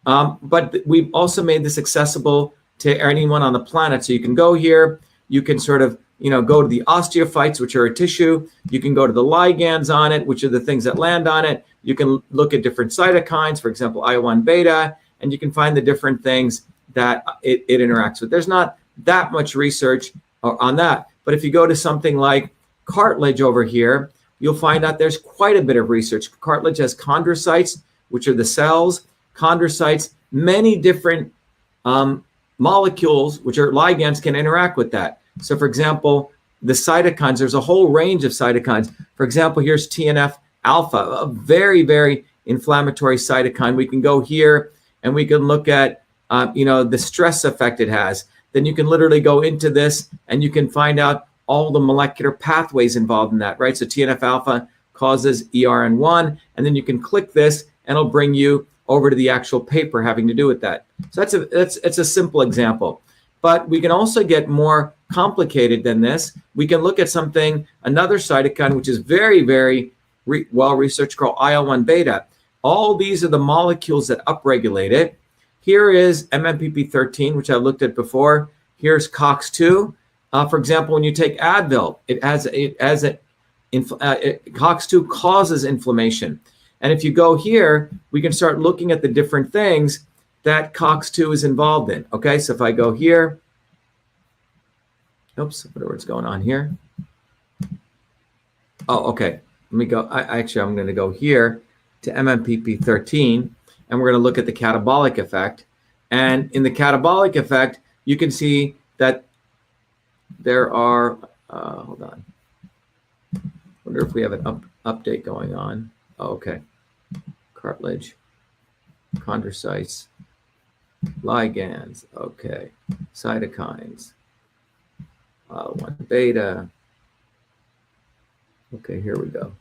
but we've also made this accessible to anyone on the planet. So you can go here. You can sort of, go to the osteophytes, which are a tissue. You can go to the ligands on it, which are the things that land on it. You can look at different cytokines, for example, IL-1 beta, and you can find the different things that it interacts with. There's not that much research on that. But if you go to something like cartilage over here, you'll find out there's quite a bit of research. Cartilage has chondrocytes, which are the cells. Chondrocytes, many different molecules, which are ligands, can interact with that. So for example, the cytokines, there's a whole range of cytokines. For example, here's TNF alpha, a very, very inflammatory cytokine. We can go here and we can look at the stress effect it has. Then you can literally go into this and you can find out all the molecular pathways involved in that, right? So TNF alpha causes ERN1, and then you can click this and it'll bring you over to the actual paper having to do with that. So it's a simple example. But we can also get more complicated than this. We can look at another cytokine, which is very, very well researched, called IL-1 beta. All these are the molecules that upregulate it. Here is MMPP13, which I looked at before. Here's COX-2. For example, when you take Advil, COX-2 causes inflammation. And if you go here, we can start looking at the different things that COX-2 is involved in. Okay, so if I go here, oops, what's going on here? Oh, okay. Let me go. I'm going to go here to MMPP13, and we're going to look at the catabolic effect. And in the catabolic effect, you can see that there are, hold on. Wonder if we have an update going on. Oh, okay. Cartilage, chondrocytes, ligands, okay. Cytokines, IL-1 beta. Okay, here we go.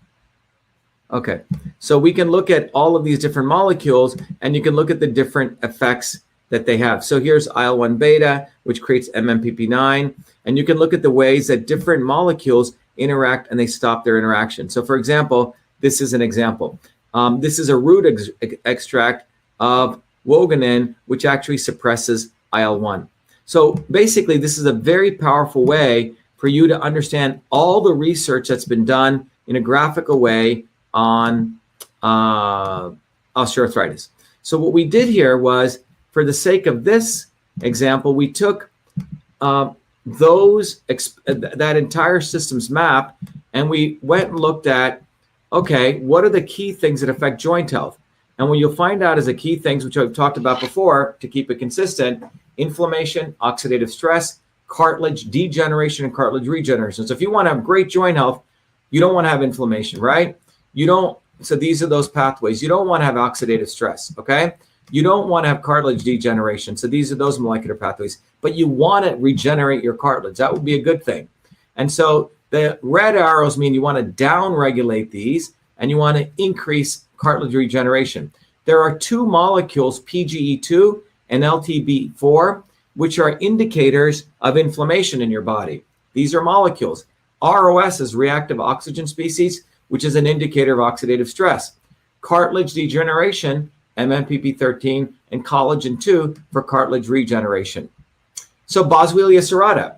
Okay, so we can look at all of these different molecules, and you can look at the different effects that they have. So here's IL-1 beta, which creates MMPP9, and you can look at the ways that different molecules interact and they stop their interaction. So for example, this is an example. This is a root extract of woganin, which actually suppresses IL-1. So basically, this is a very powerful way for you to understand all the research that's been done in a graphical way on osteoarthritis. So what we did here was, for the sake of this example, we took that entire systems map, and we went and looked at, okay, what are the key things that affect joint health? And what you'll find out is the key things, which I've talked about before to keep it consistent: inflammation, oxidative stress, cartilage degeneration, and cartilage regeneration. So if you want to have great joint health, you don't want to have inflammation, right? So these are those pathways. You don't want to have oxidative stress, okay? You don't want to have cartilage degeneration. So these are those molecular pathways, but you want to regenerate your cartilage. That would be a good thing. And so the red arrows mean you want to down-regulate these, and you want to increase cartilage regeneration. There are two molecules, PGE2 and LTB4, which are indicators of inflammation in your body. These are molecules. ROS is reactive oxygen species, which is an indicator of oxidative stress. Cartilage degeneration, MMPP13, and collagen 2 for cartilage regeneration. So Boswellia serrata,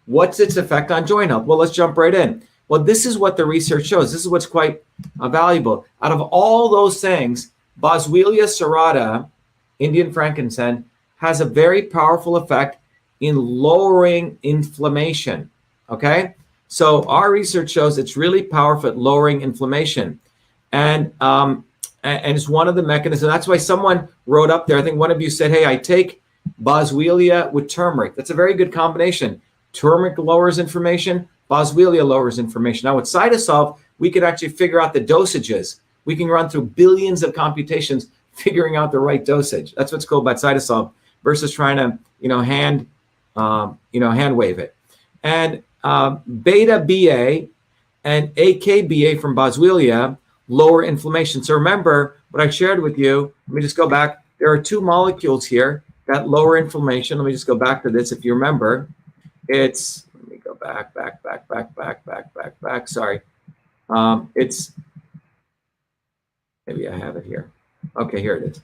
what's its effect on joint health? Well, let's jump right in. Well, this is what the research shows. This is what's quite valuable. Out of all those things, Boswellia serrata, Indian frankincense, has a very powerful effect in lowering inflammation, okay? So our research shows it's really powerful at lowering inflammation. And it's one of the mechanisms. That's why someone wrote up there, I think one of you said, hey, I take Boswellia with turmeric. That's a very good combination. Turmeric lowers inflammation, Boswellia lowers inflammation. Now with cytosolve, we could actually figure out the dosages. We can run through billions of computations figuring out the right dosage. That's what's cool about cytosolve versus trying to, hand wave it. And beta BA and AKBA from Boswellia lower inflammation. So remember what I shared with you. Let me just go back. There are two molecules here that lower inflammation. Let me just go back to this. If you remember, let me go back. Sorry. Maybe I have it here. Okay, here it is.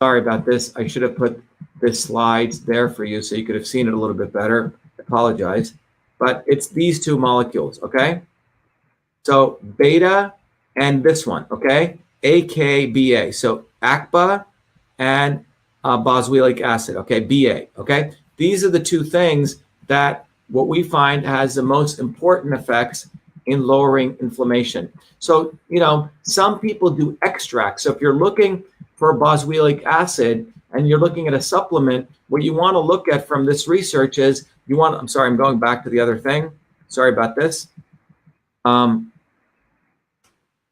Sorry about this. I should have put this slides there for you so you could have seen it a little bit better. I apologize. But it's these two molecules, okay? So beta and this one, okay? AKBA. So AKBA and boswellic acid, okay? BA, okay? These are the two things that what we find has the most important effects in lowering inflammation. So, some people do extracts. So if you're looking for boswellic acid and you're looking at a supplement, what you want to look at from this research is I'm sorry, I'm going back to the other thing. Sorry about this. There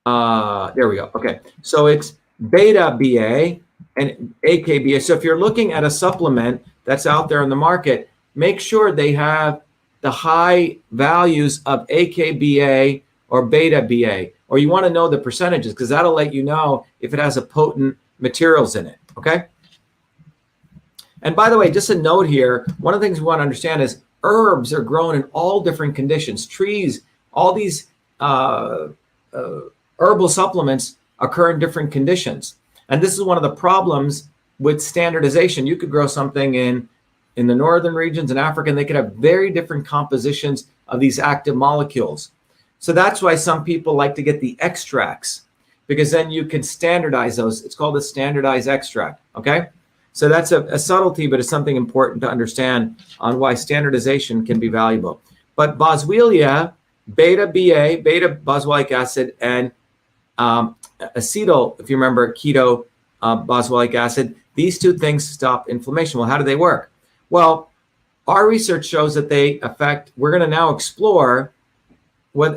we go. Okay. So it's beta BA and AKBA. So if you're looking at a supplement that's out there in the market, make sure they have the high values of AKBA or beta BA, or you want to know the percentages because that'll let you know if it has a potent materials in it, okay? And by the way, just a note here, one of the things we want to understand is herbs are grown in all different conditions. Trees, all these herbal supplements occur in different conditions. And this is one of the problems with standardization. You could grow something in in the northern regions in Africa, and they could have very different compositions of these active molecules. So that's why some people like to get the extracts, because then you can standardize those. It's called a standardized extract, okay? So that's a subtlety, but it's something important to understand on why standardization can be valuable. But Boswellia, beta-BA, beta-boswellic acid, and acetyl, if you remember, keto boswellic acid, these two things stop inflammation. Well, how do they work? Well, our research shows that they affect, we're going to now explore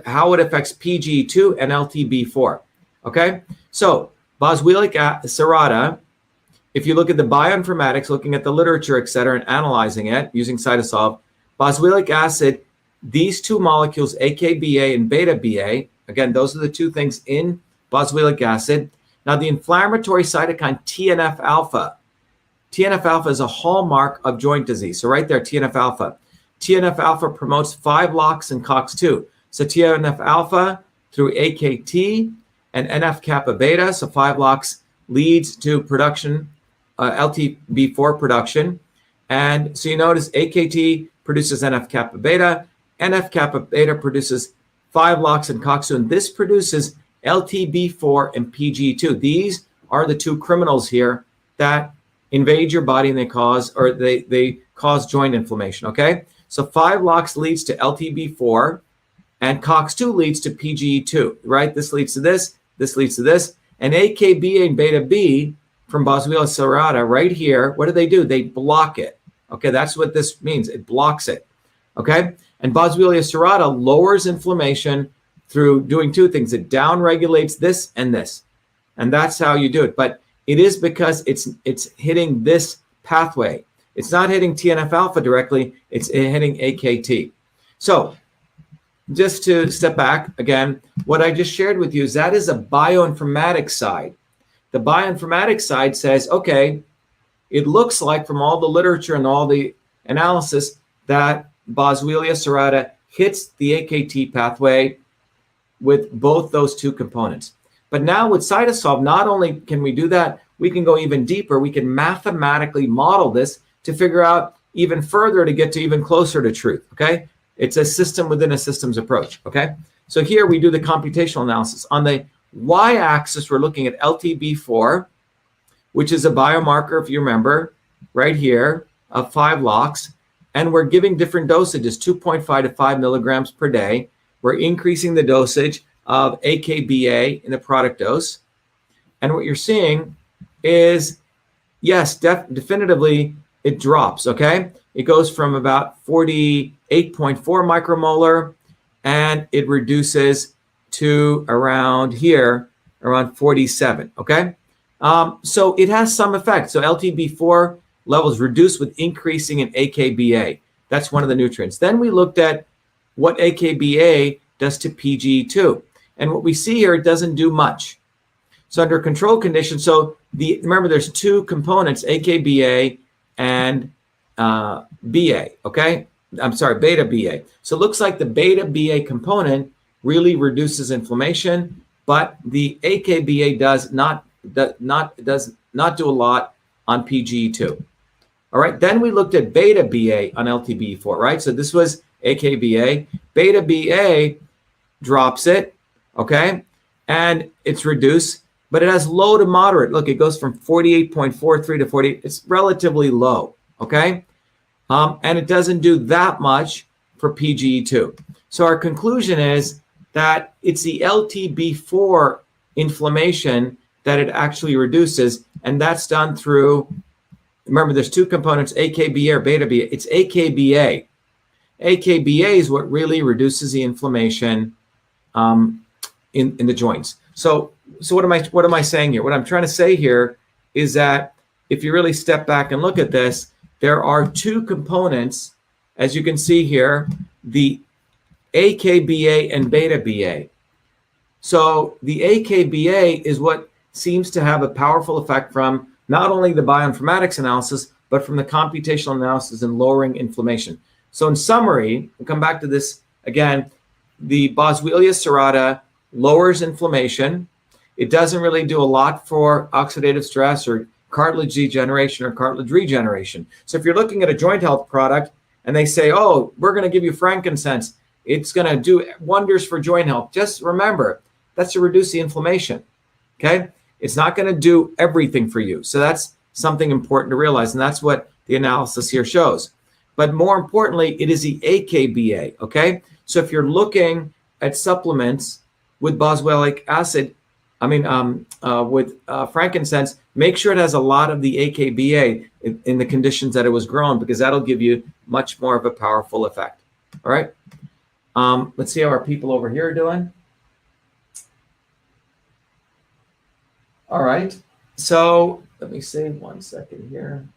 how it affects PGE2 and LTB4. Okay, so Boswellia Serrata, if you look at the bioinformatics, looking at the literature, et cetera, and analyzing it using cytosolve, boswellic acid, these two molecules, AKBA and beta-BA, again, those are the two things in boswellic acid. Now, the inflammatory cytokine TNF-alpha. TNF-alpha is a hallmark of joint disease. So right there, TNF-alpha. TNF-alpha promotes 5-LOX and COX-2. So TNF-alpha through AKT and NF-kappa beta, so 5-LOX leads to production, LTB4 production. And so you notice AKT produces NF-kappa beta, NF-kappa beta produces 5-LOX and COX-2, and this produces LTB4 and PGE2. These are the two criminals here that invade your body and they cause joint inflammation, okay? So 5-LOX leads to LTB4 and COX-2 leads to PGE2, right? This leads to this leads to this. And AKBA and beta-B from Boswellia Serrata right here, what do? They block it. Okay, that's what this means. It blocks it, okay? And Boswellia Serrata lowers inflammation through doing two things. It downregulates this and this. And that's how you do it. But it is because it's hitting this pathway. It's not hitting TNF-alpha directly. It's hitting AKT. So just to step back again, what I just shared with you is that is a bioinformatics side. The bioinformatics side says, okay, it looks like from all the literature and all the analysis that Boswellia Serrata hits the AKT pathway with both those two components. But now with cytosolve, not only can we do that, we can go even deeper. We can mathematically model this to figure out even further to get to even closer to truth, okay? It's a system within a systems approach, okay? So here we do the computational analysis. On the y-axis, we're looking at LTB4, which is a biomarker, if you remember, right here, of 5-LOX, and we're giving different dosages, 2.5 to 5 milligrams per day. We're increasing the dosage of AKBA in the product dose. And what you're seeing is, yes, definitively it drops, okay? It goes from about 48.4 micromolar and it reduces to around here, around 47, okay? So it has some effect. So LTB4 levels reduce with increasing in AKBA. That's one of the nutrients. Then we looked at what AKBA does to PGE2. And what we see here, it doesn't do much. So under control conditions, so remember there's two components, AKBA and BA, okay? I'm sorry, beta-BA. So it looks like the beta-BA component really reduces inflammation, but the AKBA does not do a lot on PGE2. All right, then we looked at beta-BA on LTB4, right? So this was AKBA. Beta-BA drops it, okay? And it's reduced, but it has low to moderate. Look, it goes from 48.43 to 40. It's relatively low, okay? And it doesn't do that much for PGE2. So our conclusion is that it's the LTB4 inflammation that it actually reduces, and that's done through, remember there's two components, AKBA or beta-BA. It's AKBA. AKBA is what really reduces the inflammation in the joints. So what am I saying here? What I'm trying to say here is that if you really step back and look at this, there are two components, as you can see here, the AKBA and beta-BA. So the AKBA is what seems to have a powerful effect from not only the bioinformatics analysis, but from the computational analysis in lowering inflammation. So in summary, we'll come back to this again, the Boswellia Serrata lowers inflammation. It doesn't really do a lot for oxidative stress or cartilage degeneration or cartilage regeneration. So if you're looking at a joint health product and they say, oh, we're going to give you frankincense, it's going to do wonders for joint health. Just remember, that's to reduce the inflammation, okay? It's not going to do everything for you. So that's something important to realize, and that's what the analysis here shows. But more importantly, it is the AKBA, okay? So if you're looking at supplements with boswellic acid, with frankincense, make sure it has a lot of the AKBA in the conditions that it was grown, because that'll give you much more of a powerful effect. All right. Let's see how our people over here are doing. All right. So let me see 1 second here.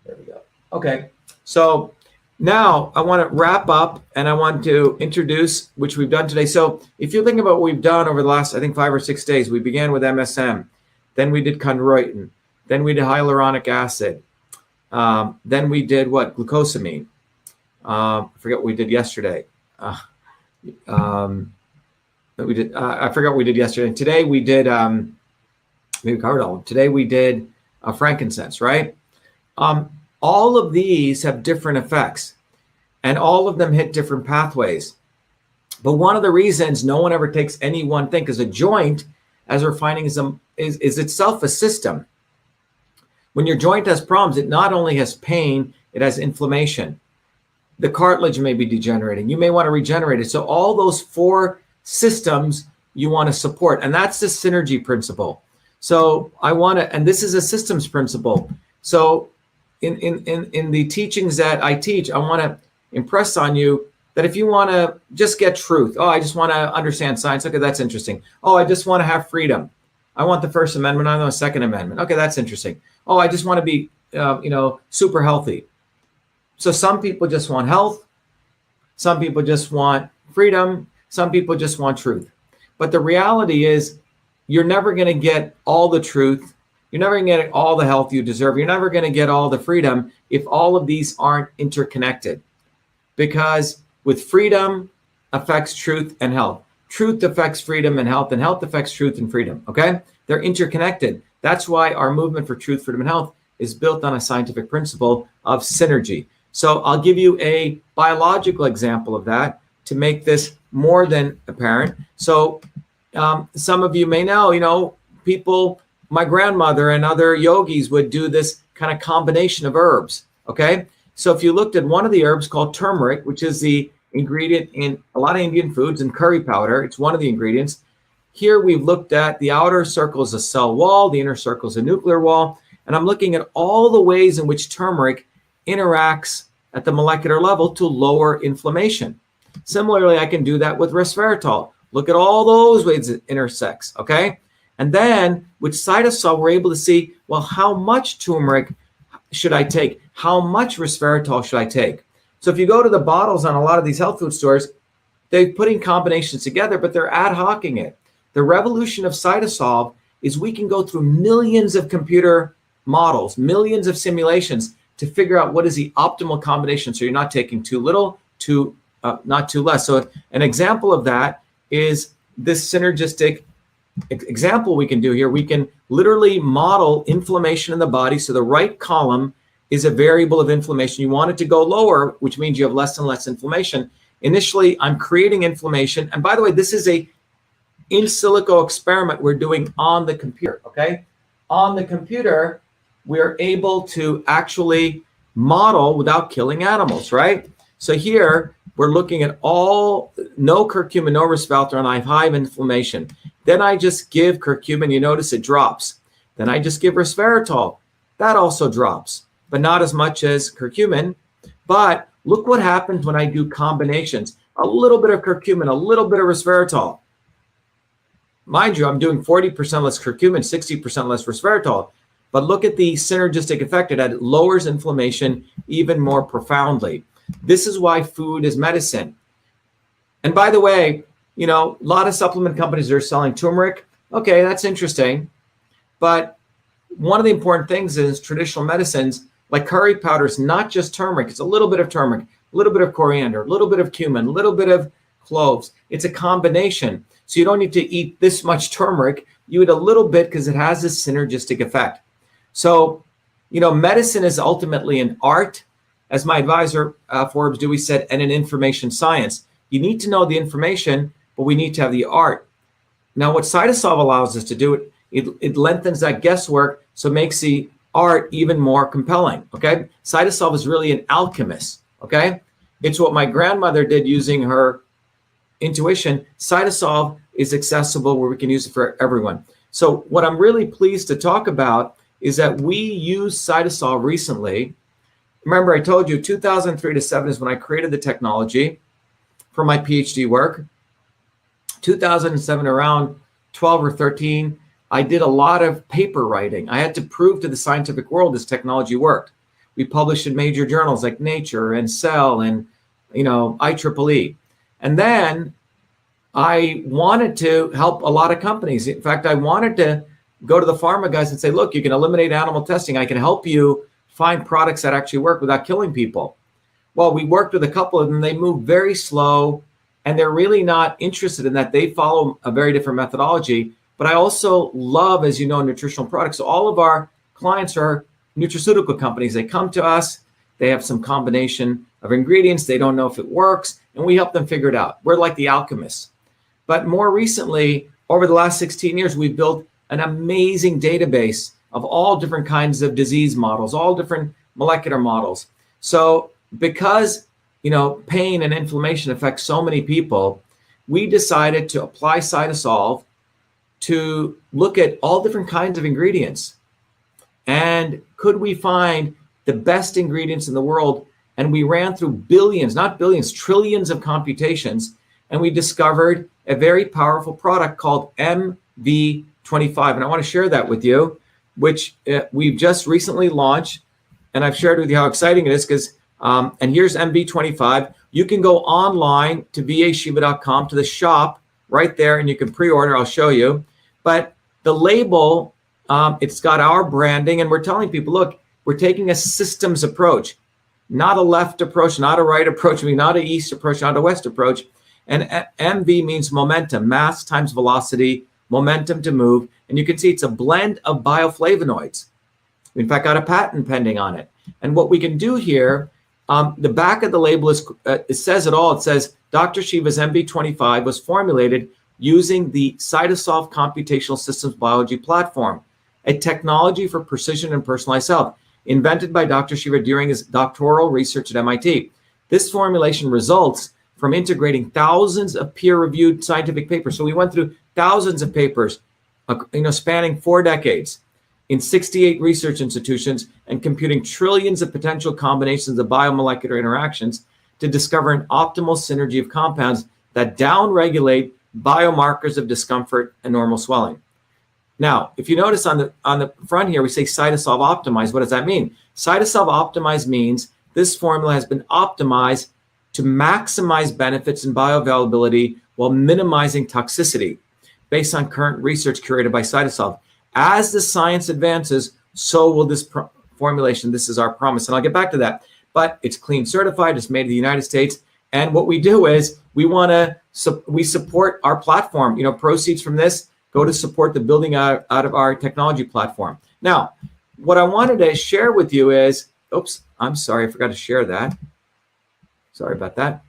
There we go. Okay. So now I want to wrap up, and I want to introduce, which we've done today. So if you think about what we've done over the last, I think 5 or 6 days, we began with MSM, then we did chondroitin, then we did hyaluronic acid, then we did what? Glucosamine. I forget what we did yesterday. We did. I forgot what we did yesterday. Today we did. Maybe covered all. Today we did frankincense, right? All of these have different effects, and all of them hit different pathways. But one of the reasons no one ever takes any one thing, because a joint, as we're finding, is itself a system. When your joint has problems, it not only has pain, it has inflammation. The cartilage may be degenerating. You may want to regenerate it. So all those 4 systems you want to support, and that's the synergy principle. So I want to, and this is a systems principle. So in the teachings that I teach, I want to impress on you that if you want to just get truth, oh, I just want to understand science. Okay, that's interesting. Oh, I just want to have freedom. I want the First Amendment. I want the Second Amendment. Okay, that's interesting. Oh, I just want to be, super healthy. So some people just want health. Some people just want freedom. Some people just want truth. But the reality is, you're never going to get all the truth. You're never going to get all the health you deserve. You're never going to get all the freedom if all of these aren't interconnected. Because with freedom affects truth and health. Truth affects freedom and health affects truth and freedom, okay? They're interconnected. That's why our movement for truth, freedom, and health is built on a scientific principle of synergy. So I'll give you a biological example of that to make this more than apparent. So some of you may know, people, my grandmother and other yogis would do this kind of combination of herbs, okay? So if you looked at one of the herbs called turmeric, which is the ingredient in a lot of Indian foods, and curry powder, it's one of the ingredients. Here we've looked at the outer circle is a cell wall, the inner circle is a nuclear wall, and I'm looking at all the ways in which turmeric interacts at the molecular level to lower inflammation. Similarly, I can do that with resveratrol. Look at all those ways it intersects, okay? And then with cytosol, we're able to see, well, how much turmeric should I take? How much resveratrol should I take? So if you go to the bottles on a lot of these health food stores, they're putting combinations together, but they're ad hocing it. The revolution of cytosol is we can go through millions of computer models, millions of simulations to figure out what is the optimal combination. So you're not taking too little, not too less. So an example of that is this synergistic example we can do here. We can literally model inflammation in the body. So the right column is a variable of inflammation. You want it to go lower, which means you have less and less inflammation. Initially, I'm creating inflammation. And by the way, this is a in silico experiment we're doing on the computer, okay? On the computer, we're able to actually model without killing animals, right? So here, we're looking at no curcumin, no resveratrol, and I have high inflammation. Then I just give curcumin, you notice it drops. Then I just give resveratrol, that also drops, but not as much as curcumin. But look what happens when I do combinations. A little bit of curcumin, a little bit of resveratrol. Mind you, I'm doing 40% less curcumin, 60% less resveratrol. But look at the synergistic effect. It lowers inflammation even more profoundly. This is why food is medicine. And by the way, a lot of supplement companies are selling turmeric. Okay, that's interesting. But one of the important things is traditional medicines, like curry powder, is not just turmeric. It's a little bit of turmeric, a little bit of coriander, a little bit of cumin, a little bit of cloves. It's a combination. So you don't need to eat this much turmeric. You eat a little bit because it has this synergistic effect. So, medicine is ultimately an art, as my advisor, Forbes Dewey, said, and an information science. You need to know the information, but we need to have the art. Now, what Cytosolve allows us to do, it lengthens that guesswork, so it makes the art even more compelling, okay? Cytosolve is really an alchemist, okay? It's what my grandmother did using her intuition. Cytosolve is accessible where we can use it for everyone. So what I'm really pleased to talk about is that we used Cytosolve recently. Remember, I told you 2003 to 7 is when I created the technology for my PhD work. 2007, around 12 or 13, I did a lot of paper writing. I had to prove to the scientific world this technology worked. We published in major journals like Nature and Cell and, IEEE. And then I wanted to help a lot of companies. In fact, I wanted to go to the pharma guys and say, look, you can eliminate animal testing. I can help you find products that actually work without killing people. Well, we worked with a couple of them. They move very slow, and they're really not interested in that. They follow a very different methodology. But I also love, as you know, nutritional products. So all of our clients are nutraceutical companies. They come to us. They have some combination of ingredients. They don't know if it works, and we help them figure it out. We're like the alchemists. But more recently, over the last 16 years, we've built an amazing database of all different kinds of disease models, all different molecular models. So because, pain and inflammation affect so many people, we decided to apply Cytosolve to look at all different kinds of ingredients. And could we find the best ingredients in the world? And we ran through billions, not billions, trillions of computations, and we discovered a very powerful product called MV25. And I want to share that with you, which we've just recently launched. And I've shared with you how exciting it is because, and here's MV25. You can go online to vashiva.com to the shop right there, and you can pre-order. I'll show you. But the label, it's got our branding, and we're telling people, look, we're taking a systems approach, not a left approach, not a right approach, not an east approach, not a west approach. And MV means momentum, mass times velocity, momentum to move. And you can see it's a blend of bioflavonoids. We, in fact, got a patent pending on it. And what we can do here, the back of the label is, it says it all. It says, Dr.SHIVA's MV25 was formulated using the Cytosolve Computational Systems Biology Platform, a technology for precision and personalized health, invented by Dr. Shiva during his doctoral research at MIT. This formulation results from integrating thousands of peer-reviewed scientific papers. So we went through thousands of papers, spanning 4 decades in 68 research institutions and computing trillions of potential combinations of biomolecular interactions to discover an optimal synergy of compounds that downregulate biomarkers of discomfort and normal swelling. Now, if you notice on the front here, we say Cytosolve optimized. What does that mean? Cytosolve optimized means this formula has been optimized to maximize benefits and bioavailability while minimizing toxicity based on current research curated by Cytosolve. As the science advances, so will this formulation. This is our promise, and I'll get back to that. But it's clean certified, it's made in the United States, and what we do is we support our platform. Proceeds from this go to support the building out of our technology platform. Now, what I wanted to share with you is, oops, I'm sorry, I forgot to share that. Sorry about that.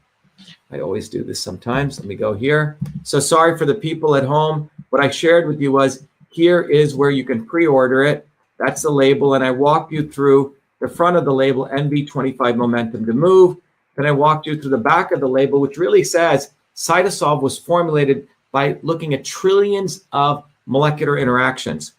I always do this sometimes. Let me go here. So sorry for the people at home. What I shared with you was, here is where you can pre-order it. That's the label. And I walked you through the front of the label, MV25 Momentum to Move. Then I walked you through the back of the label, which really says Cytosolve was formulated by looking at trillions of molecular interactions.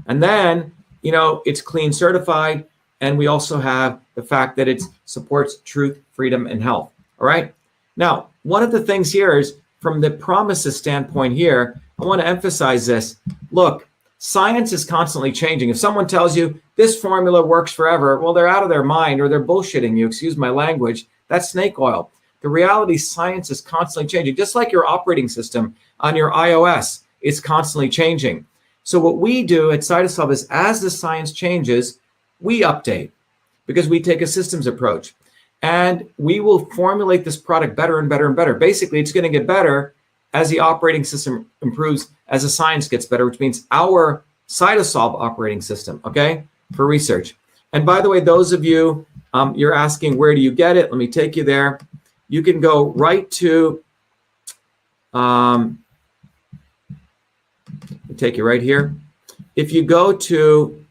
And then, it's clean certified. And we also have the fact that it supports truth, freedom, and health. All right. Now, one of the things here is, from the promises standpoint here, I want to emphasize this. Look, science is constantly changing. If someone tells you this formula works forever, well, they're out of their mind, or they're bullshitting you. Excuse my language. That's snake oil. The reality, science is constantly changing. Just like your operating system on your iOS, it's constantly changing. So what we do at Cytosolve is, as the science changes, we update, because we take a systems approach, and we will formulate this product better and better and better. Basically, it's going to get better as the operating system improves, as the science gets better, which means our cytosolve operating system, okay, for research. And by the way, those of you, you're asking, where do you get it? Let me take you there. You can go right to, take you right here. If you go to,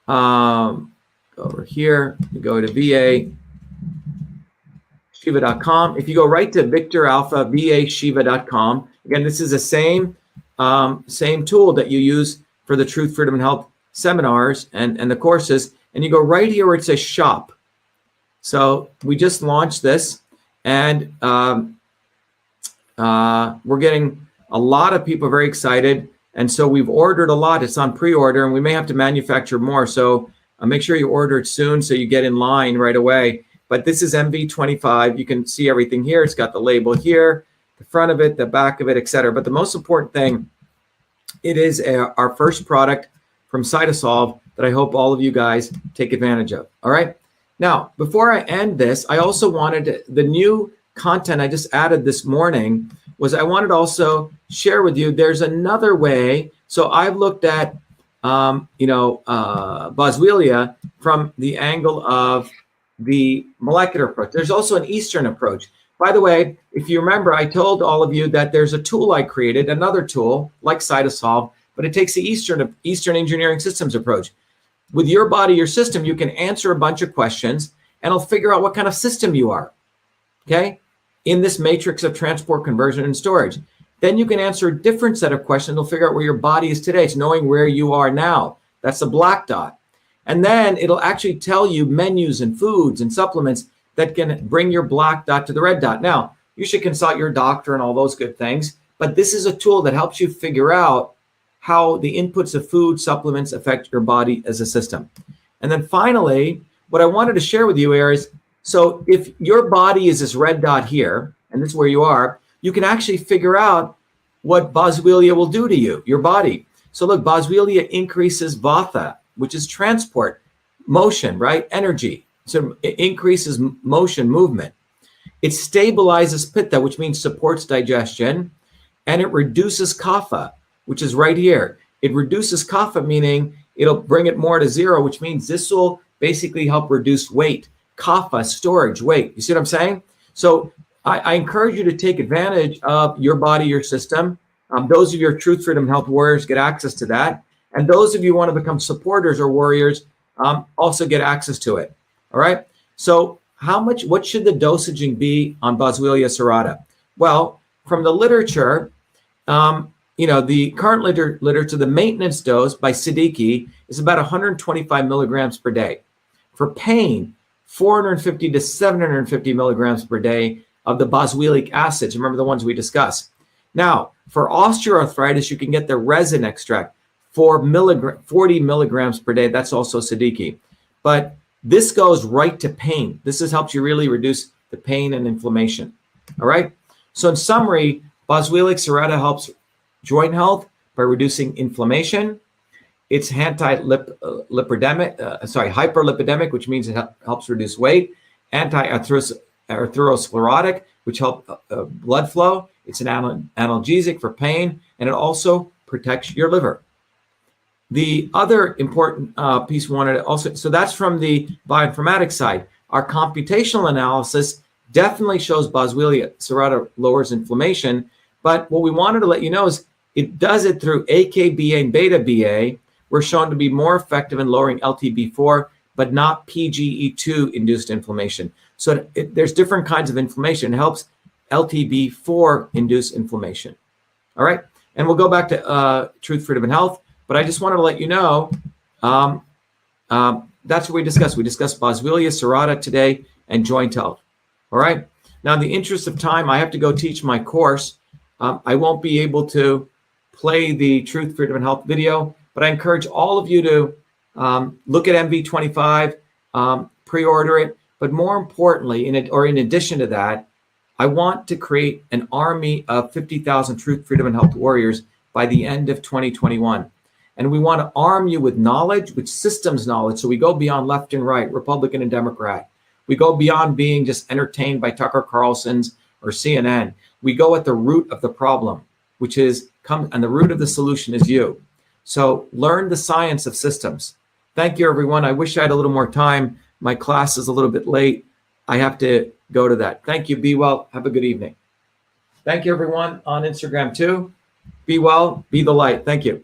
over here, you go to VA.SHIVA.com. If you go right to Victor Alpha, VA.SHIVA.com, again, this is the same tool that you use for the Truth, Freedom, and Health seminars and the courses. And you go right here where it says shop. So we just launched this, and we're getting a lot of people very excited. And so we've ordered a lot. It's on pre-order, and we may have to manufacture more. So make sure you order it soon so you get in line right away. But this is MV25. You can see everything here. It's got the label here, the front of it, the back of it, etc. But the most important thing, it is our first product from Cytosolve that I hope all of you guys take advantage of. All right. Now, before I end this, I also wanted the new content I just added this morning was I wanted to also share with you, there's another way. So I've looked at, Boswellia from the angle of the molecular approach. There's also an Eastern approach. By the way, if you remember, I told all of you that there's a tool I created, another tool like Cytosolve, but it takes the Eastern engineering systems approach. With your body, your system, you can answer a bunch of questions and it'll figure out what kind of system you are, okay, in this matrix of transport, conversion, and storage. Then you can answer a different set of questions. It'll figure out where your body is today. It's knowing where you are now. That's the black dot. And then it'll actually tell you menus and foods and supplements that can bring your black dot to the red dot. Now, you should consult your doctor and all those good things, but this is a tool that helps you figure out how the inputs of food supplements affect your body as a system. And then finally, what I wanted to share with you here is, so if your body is this red dot here, and this is where you are, you can actually figure out what Boswellia will do to you, your body. So look, Boswellia increases Vata, which is transport, motion, right? Energy. So it increases motion, movement. It stabilizes Pitta, which means supports digestion, and it reduces Kapha, which is right here. It reduces Kapha, meaning it'll bring it more to zero, which means this will basically help reduce weight. Kapha, storage, weight. You see what I'm saying? So I encourage you to take advantage of your body, your system. Those of your Truth, Freedom, Health warriors get access to that. And those of you who want to become supporters or warriors also get access to it. All right. So what should the dosaging be on Boswellia Serrata? Well, from the literature, the current literature, the maintenance dose by Siddiqui is about 125 milligrams per day. For pain, 450 to 750 milligrams per day of the boswellic acids. Remember the ones we discussed. Now, for osteoarthritis, you can get the resin extract, 40 milligrams per day. That's also Siddiqui. But this goes right to pain. This helps you really reduce the pain and inflammation. All right. So in summary, Boswellia Serrata helps joint health by reducing inflammation. It's hyperlipidemic, which means it helps reduce weight. Anti-atherosclerotic, which helps blood flow. It's an analgesic for pain, and it also protects your liver. The other important piece we wanted to also, so that's from the bioinformatics side. Our computational analysis definitely shows Boswellia Serrata lowers inflammation, but what we wanted to let you know is it does it through AKBA and beta BA. We're shown to be more effective in lowering LTB4, but not PGE2 induced inflammation. So there's different kinds of inflammation. It helps LTB4 induce inflammation. All right. And we'll go back to Truth, Freedom, and Health. But I just wanted to let you know, that's what we discussed. We discussed Boswellia Serrata today and joint health. All right. Now, in the interest of time, I have to go teach my course. I won't be able to play the Truth, Freedom, and Health video, but I encourage all of you to look at MV25, pre-order it. But more importantly, in addition to that, I want to create an army of 50,000 Truth, Freedom, and Health warriors by the end of 2021. And we want to arm you with knowledge, with systems knowledge. So we go beyond left and right, Republican and Democrat. We go beyond being just entertained by Tucker Carlson's or CNN. We go at the root of the problem. which is and the root of the solution is you. So learn the science of systems. Thank you, everyone. I wish I had a little more time. My class is a little bit late. I have to go to that. Thank you. Be well. Have a good evening. Thank you, everyone on Instagram too. Be well. Be the light. Thank you.